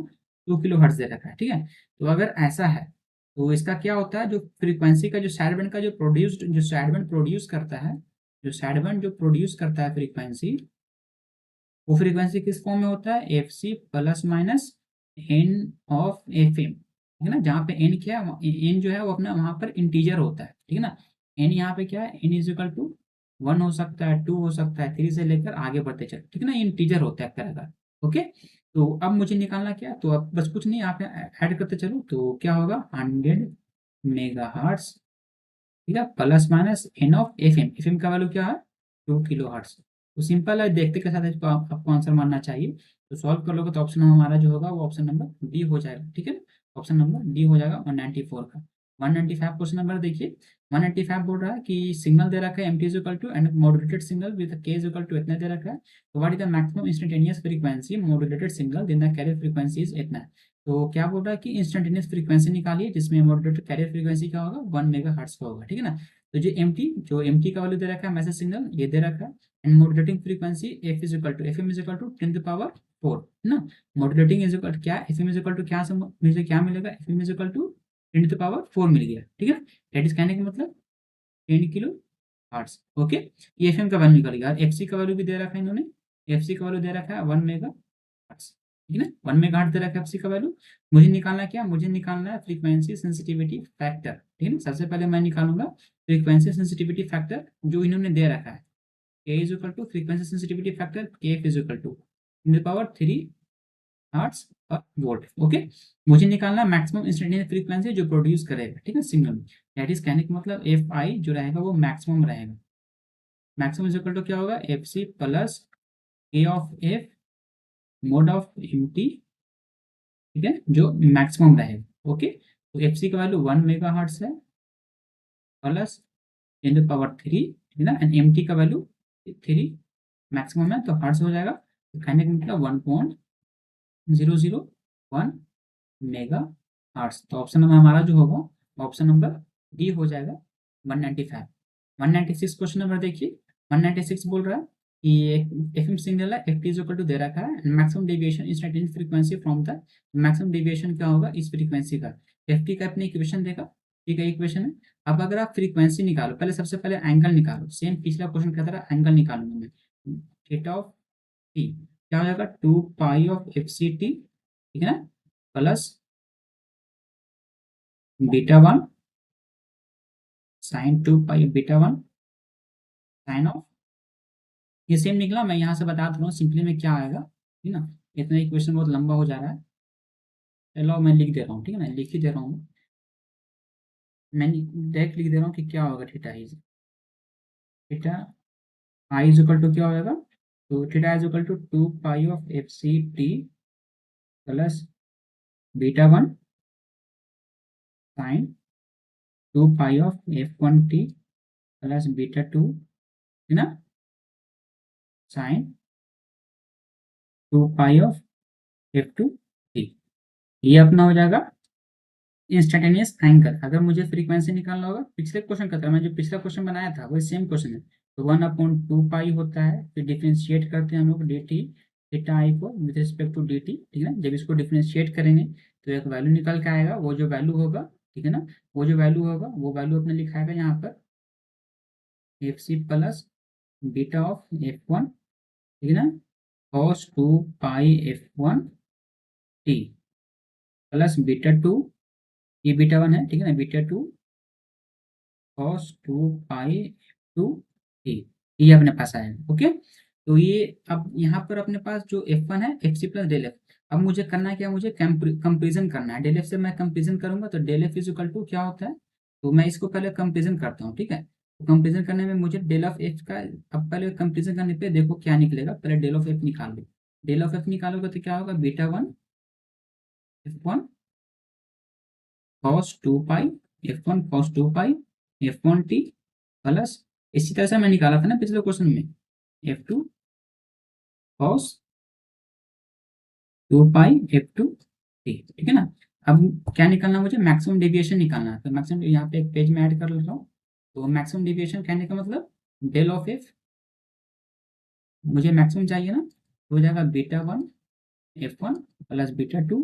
2 किलो हर्ट्ज दे रखा है, ठीक है। तो अगर ऐसा है तो इसका क्या होता है, जो फ्रीक्वेंसी का जो साइड बैंड का जो साइड बैंड प्रोड्यूस करता है, जो साइड बैंड जो प्रोड्यूस करता है फ्रीक्वेंसी, वो फ्रीक्वेंसी किस फॉर्म में होता है, F C plus minus N of F M, ठीक है ना, जहाँ पे एन क्या है, एन जो है वो अपना वहां पर इंटीजर होता है, ठीक है ना। एन यहाँ पे क्या है, एन इज इक्वल टू 1 हो सकता है, 2 हो सकता है, 3 से लेकर आगे बढ़ते चल, ठीक है ना, इंटीजर होता है एक तरह का, ओके। तो अब मुझे निकालना क्या, तो अब बस कुछ नहीं, आप ऐड करते चलो, तो क्या होगा 100 मेगाहर्ट्ज, ठीक है, plus minus N of F M, F M का वैल्यू क्या है 2 किलो हर्ट्ज। तो सिंपल है, देखते के साथ इसको आपको आंसर मानना चाहिए। तो सॉल्व कर लोगे तो ऑप्शन हमारा जो होगा वो ऑप्शन नंबर डी हो जाएगा, ठीक है। ऑप्शन नंबर डी हो जाएगा 194 का। 195 क्वेश्चन नंबर देखिए, 195 बोल रहा है कि सिग्नल दे रखा है M T is equal to and modulated signal with K is equal to इतना दे रखा है, तो what is the maximum instantaneous frequency modulated signal then the carrier frequency is इतना। तो क्या बोल रहा है कि इंस्टेंटेनियस फ्रीक्वेंसी निकालिए जिसमें मॉड्यूलेटेड कैरियर फ्रीक्वेंसी क्या होगा 1 मेगाहर्ट्ज का होगा, ठीक है ना। तो जो एम टी का वैल्यू दे रखा है मैसेज सिग्नल ये दे रखा है, and modulating frequency F is equal to F M is equal to 10 to the power 4 है ना। मॉड्यूलेटिंग इज इक्वल क्या, F M is equal to क्या से मुझे क्या मिलेगा, F M is equal to 10 to the power 4 मिल गया, ठीक है। दैट इज कहने का मतलब 10 किलो हर्ट्ज, ओके। ये एफ एम का वैल्यू निकल गया, एफ सी का वैल्यू भी दे रखा है इन्होंने, एफ सी का वैल्यू दे रखा है 1 मेगाहर्ट्ज, ठीक है ना, 1 मेगाहर्ट्ज दे रखा है एफ सी का वैल्यू। मुझे निकालना क्या, मुझे निकालना है फ्रीक्वेंसी सेंसिटिविटी फैक्टर, ठीक है ना। सबसे पहले मैं निकालूंगा फ्रीक्वेंसी सेंसिटिविटी फैक्टर जो इन्होंने दे रखा है, k is equal to frequency sensitivity factor kf is equal to 10 to the power 3 hertz पर वोल्ट, ओके। मुझे निकालना मैक्सिमम इंस्टेंटेनियस फ्रीक्वेंसी जो प्रोड्यूस करेगा, ठीक है, सिग्नल, दैट इज कहने का मतलब एफ आई जो रहेगा वो मैक्सिमम रहेगा। मैक्सिमम इज इक्वल टू क्या होगा, F C plus A of F mod of M T, ठीक है, जो मैक्सिमम रहेगा, ओके। तो एफ सी का वैल्यू 1 मेगाहर्ट्ज है प्लस 10 to the power 3, ठीक है ना, एंड एम टी का वैल्यू 3 मैक्सिमम है तो हर्ट्ज हो जाएगा, तो कहने का मतलब 1.001 मेगा हर्ट्ज। तो ऑप्शन नंबर हमारा जो होगा ऑप्शन नंबर डी हो जाएगा 195। 196 क्वेश्चन नंबर देखिए, 196 बोल रहा है कि एफ एम सिग्नल है F T is equal to दे रखा है maximum deviation instantaneous frequency from the, maximum deviation क्या होगा इस फ्रीक्वेंसी का, एफ टी का अपने इक्वेशन देगा, ठीक है, इक्वेशन है। अब अगर आप फ्रीक्वेंसी निकालो, पहले सबसे पहले एंगल निकालो, सेम पिछला क्वेश्चन कहता रहा एंगल निकालूंगा मैं, थीटा ऑफ टी क्या हो जाएगा 2 pi of F C T, ठीक है ना, plus beta 1 sine 2 pi beta 1 sine of, ये सेम निकला, मैं यहाँ से बता दे रहा हूँ सिंपली में क्या आएगा, ठीक है ना। इतना इक्वेशन बहुत लंबा हो जा रहा है, चलो मैं लिख दे रहा हूँ, ठीक है ना, लिख ही दे रहा हूँ मैं डायरेक्ट लिख दे रहा हूँ कि क्या होगा theta is, theta i is equal to क्या हो जाएगा, तो theta is equal to 2 pi of F C T plus beta 1 sine 2 pi of F1 T plus beta 2 है ना, साइन 2 पाई ऑफ f2t। ये अपना हो जाएगा इंस्टेंटेनियस एंगल। अगर मुझे फ्रीक्वेंसी निकालना होगा, पिछले क्वेश्चन का था, मैं जो पिछला क्वेश्चन बनाया था वही सेम क्वेश्चन है। तो 1/2 पाई होता है, फिर डिफ्रेंशिएट करते हैं हम लोग डी टी थीटा आई को with respect to d t, ठीक है ना। जब इसको डिफ्रेंशिएट करेंगे तो एक वैल्यू निकल के आएगा, वो जो वैल्यू होगा, ठीक है ना, वो जो वैल्यू होगा वो वैल्यू अपने लिखाएगा यहाँ पर F C plus beta of f1, ठीक है ना, cos 2 पाई f1 t प्लस बीटा 2, ये बीटा 1 है, ठीक है ना, बीटा 2 cos 2 पाई f2 t, ये अपने पास आएगा। ओके, तो ये अब यहाँ पर अपने पास जो f1 है F C plus del F. अब मुझे करना है क्या, मुझे कंपेरिजन करना है। डेल एफ से मैं कंपेरिजन करूंगा तो del F is equal to क्या होता है, तो मैं इसको पहले कंपेरिजन करता हूँ, ठीक है। तो कंपेरिजन करने में मुझे डेल ऑफ एफ का, अब पहले कंपेरिजन करने पे देखो क्या निकलेगा, पहले डेल ऑफ एफ निकाल लो। डेल ऑफ एफ निकालोगे तो क्या होगा, बीटा 1 f1 cos 2 पाई f1 cos 2 पाई f1 t प्लस, इसी तरह से मैं निकाला था ना पिछले क्वेश्चन में, f2 cos 2 पाई f2 t, ठीक है ना। अब क्या निकालना, मुझे मैक्सिमम डेविएशन निकालना है। तो मैक्सिमम यहाँ पे एक पेज में ऐड कर लेता हूँ। तो मैक्सिमम डेविएशन कहने का मतलब डेल ऑफ एफ, मुझे मैक्सिमम चाहिए ना, तो हो जाएगा beta 1 f1 plus beta 2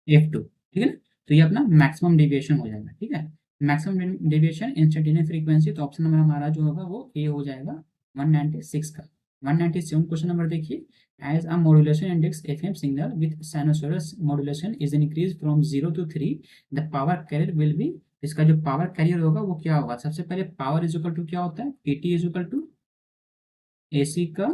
f2, ठीक है ना। तो ये अपना मैक्सिमम डेविएशन हो जाएगा, ठीक है। मैक्सिमम डेविएशन इंस्टेंटेनियस फ्रीक्वेंसी, तो ऑप्शन नंबर हमारा जो होगा वो ए हो जाएगा 196 का। 197 क्वेश्चन नंबर देखिए, as a modulation index FM signal with sinusoidal modulation is increase from 0 to 3, the power carrier will be, इसका जो पावर कैरियर होगा वो क्या होगा, सबसे पहले पावर इज इक्वल टू क्या होता है, PT is equal to AC का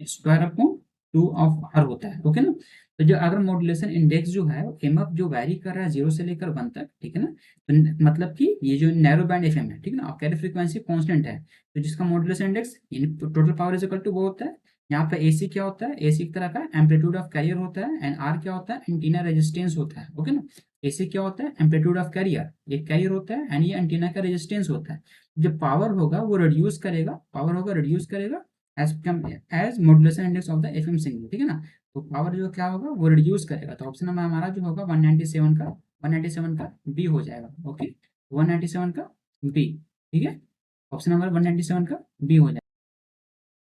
स्क्वायर अपॉन 2 ऑफ आर होता है, ओके ना। तो जो अगर मॉड्यूलेशन इंडेक्स जो है एम एफ जो वैरी कर रहा है 0 से लेकर 1 तक, ठीक है ना, तो मतलब कि ये जो नैरो बैंड एफएम है, ठीक है ना, और कैरियर फ्रीक्वेंसी कांस्टेंट है, तो जिसका modulation index total power is equal to वो होता है। यहाँ पे एसी क्या होता है, एसी एक तरह का एम्पलीट्यूड ऑफ कैरियर होता है, एंड आर क्या होता है, एंटीना रेजिस्टेंस होता है, ओके ना। एसी क्या होता है, एम्पलीट्यूड ऑफ कैरियर, ये कैरियर होता है, एंड ये एंटीना का रेजिस्टेंस होता है। जो पावर होगा वो रिड्यूस करेगा, पावर होगा रिड्यूस करेगा as modulation index of the FM signal, ठीक है ना। तो पावर जो क्या होगा वो रिड्यूस करेगा, तो ऑप्शन नंबर हमारा जो होगा 197 का बी हो जाएगा, ओके, 197 का बी, ठीक है, ऑप्शन नंबर 197 का बी हो जाएगा।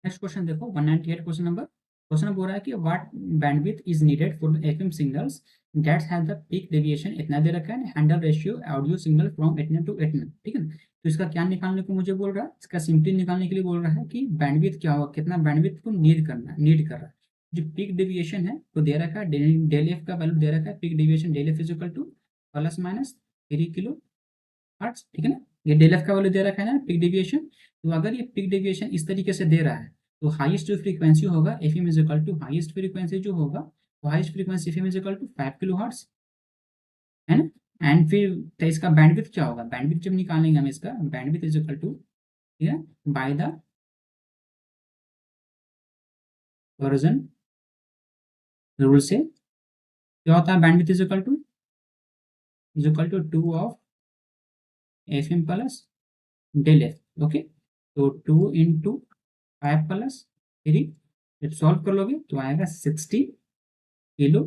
नेक्स्ट क्वेश्चन देखो 198 क्वेश्चन नंबर, क्वेश्चन बोल रहा है कि what bandwidth is needed for FM signals that have the peak deviation, इतना दे रखा है, handle ratio audio signal from antenna to antenna, ठीक है। तो इसका क्या निकालने को मुझे बोल रहा है, इसका सिंपली निकालने के लिए बोल रहा है कि बैंडविड्थ क्या होगा, कितना बैंडविड्थ को नीड कर रहा है। जो पीक डेविएशन है वो दे रखा है, डेल एफ का वैल्यू दे रखा है, peak deviation del F is equal to plus minus 3 kilo hertz, ठीक है ना। ये डेल एफ का वैल्यू दे रखा है ना पिक डेविएशन। तो अगर ये पिक डेविएशन इस तरीके से दे रहा है, तो हाईएस्ट जो फ्रीक्वेंसी होगा F M is equal to, highest frequency जो होगा तो highest frequency F M is equal to 5 kilo hertz, है ना। एंड फिर तो इसका बैंडविड्थ क्या होगा, बैंडविड्थ जब निकालेंगे हम इसका, बैंडविड्थ इज इक्वल टू, ठीक है, बाय द वर्जन रूल से क्या होता है, bandwidth is equal to 2 of F M plus del F, okay. तो 2 इंटू 5 प्लस 3, जब सॉल्व कर लोगे तो आएगा 60 किलो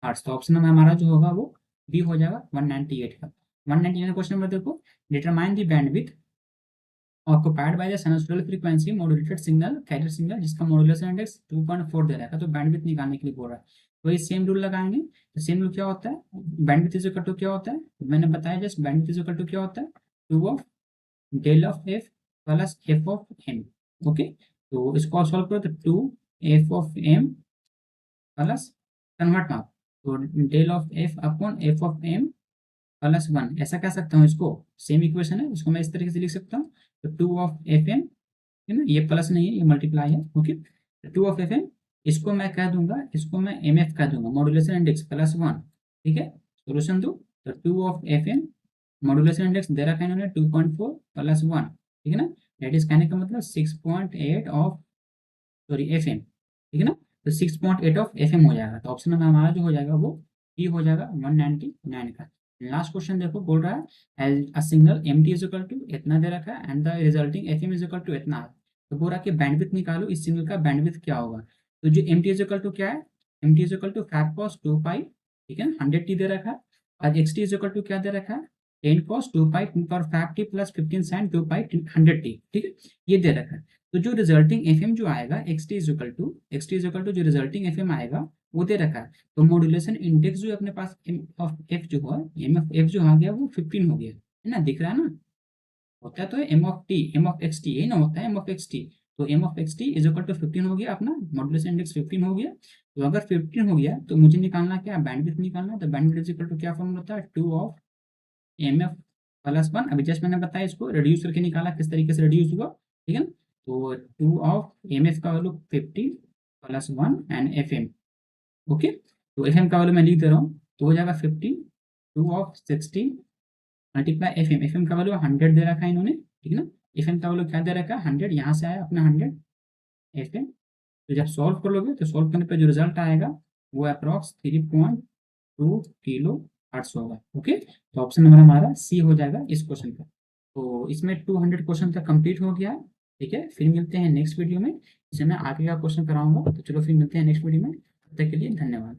हर्ट्ज। तो ऑप्शन में हमारा जो होगा वो बी हो जाएगा 198 का। 199 क्वेश्चन नंबर देखो, determine the bandwidth occupied by the sinusoidal frequency modulated signal carrier signal जिसका मॉड्यूलेशन इंडेक्स 2.4 दे रहा है, तो बैंडविड्थ निकालने के लिए बोल रहा है। तो ये सेम रूल लगाएंगे, तो सेम रूल क्या होता है, बैंडविड्थ इज इक्वल टू क्या होता है, मैंने बताया just, bandwidth is equal to क्या होता है, 2 of del of F plus F of M, okay. तो इसको सॉल्व करो तो 2 F of M plus convert mark, तो del of F upon F of M plus 1, ऐसा कह सकता हूँ इसको, सेम इक्वेशन है, इसको मैं इस तरीके से लिख सकता हूँ। तो 2 ऑफ एफ एम, है ना, ये प्लस नहीं है ये मल्टीप्लाई है, ओके। 2 ऑफ एफ एम, इसको मैं कह दूंगा, इसको मैं एम एफ कह दूंगा, मॉड्यूलेशन इंडेक्स प्लस 1, ठीक है। सोल्यूशन दो, तो 2 of F M, modulation index दे रखा है इन्होंने 2.4 प्लस 1, ठीक है ना, दैट इज कहने का मतलब 6.8 ऑफ, सॉरी एफ एम, ठीक है ना। तो 6.8 ऑफ एफ एम हो जाएगा, तो ऑप्शन में हमारा जो हो जाएगा वो ई हो जाएगा 199 का। लास्ट क्वेश्चन देखो, बोल रहा है as a signal M T is equal to इतना दे रखा है and the resulting F M is equal to इतना है। तो बोल रहा कि बैंडविड्थ निकालो, इस सिग्नल का बैंडविड्थ क्या होगा। तो जो M T is equal to क्या है, M T is equal to fact cos 2 pi, ठीक है, 100t दे रखा है। और X T is equal to क्या दे रखा है, 10 cos 2 पाई पर fact T plus 15 sin 2 pi 100t, ठीक है, ये दे रखा है। तो जो रिजल्टिंग एफ एम जो आएगा X T is equal to जो रिजल्टिंग एफ एम आएगा वो दे रखा है। तो मॉड्यूलेशन इंडेक्स जो अपने पास एम ऑफ एफ जो है, एम ऑफ एफ जो आ गया वो 15 हो गया, है ना, दिख रहा है ना, होता है तो M of T, M of X T, यही ना होता है एम ऑफ एक्स टी। तो M of X T is equal to 15 हो गया, अपना मॉड्यूलेशन इंडेक्स 15 हो गया। तो अगर 15 हो गया तो मुझे निकालना क्या, बैंडविड्थ निकालना। तो बैंडविड्थ इज इक्वल टू क्या फॉर्मूला होता है, 2 ऑफ एम एफ प्लस 1। अभी जस्ट मैंने बताया, इसको रिड्यूस करके निकाला किस तरीके से रिड्यूस हुआ, ठीक है ना। तो 2 ऑफ एम एफ का value 50 plus 1 and F M, okay. तो एफ एम का वैल्यू मैं लिख दे रहा हूँ, तो हो जाएगा 50, 2 of 60 multiply F M, F M का वैल्यू 100 दे रखा है इन्होंने, ठीक है ना। एफ एम का वैल्यू क्या दे रखा है, 100, यहाँ से आया अपना 100 एफ एम। तो जब सॉल्व कर लोगे तो सॉल्व करने पर जो रिजल्ट आएगा वो अप्रॉक्स 3.2 किलो हर्ट्ज होगा, ओके। तो ऑप्शन नंबर हमारा सी हो जाएगा इस क्वेश्चन का। तो इसमें 200 क्वेश्चन तक कंप्लीट हो गया है, ठीक है। फिर मिलते हैं नेक्स्ट वीडियो में, जिसमें मैं आगे का क्वेश्चन कराऊंगा। तो चलो फिर मिलते हैं नेक्स्ट वीडियो में, तब तक के लिए धन्यवाद।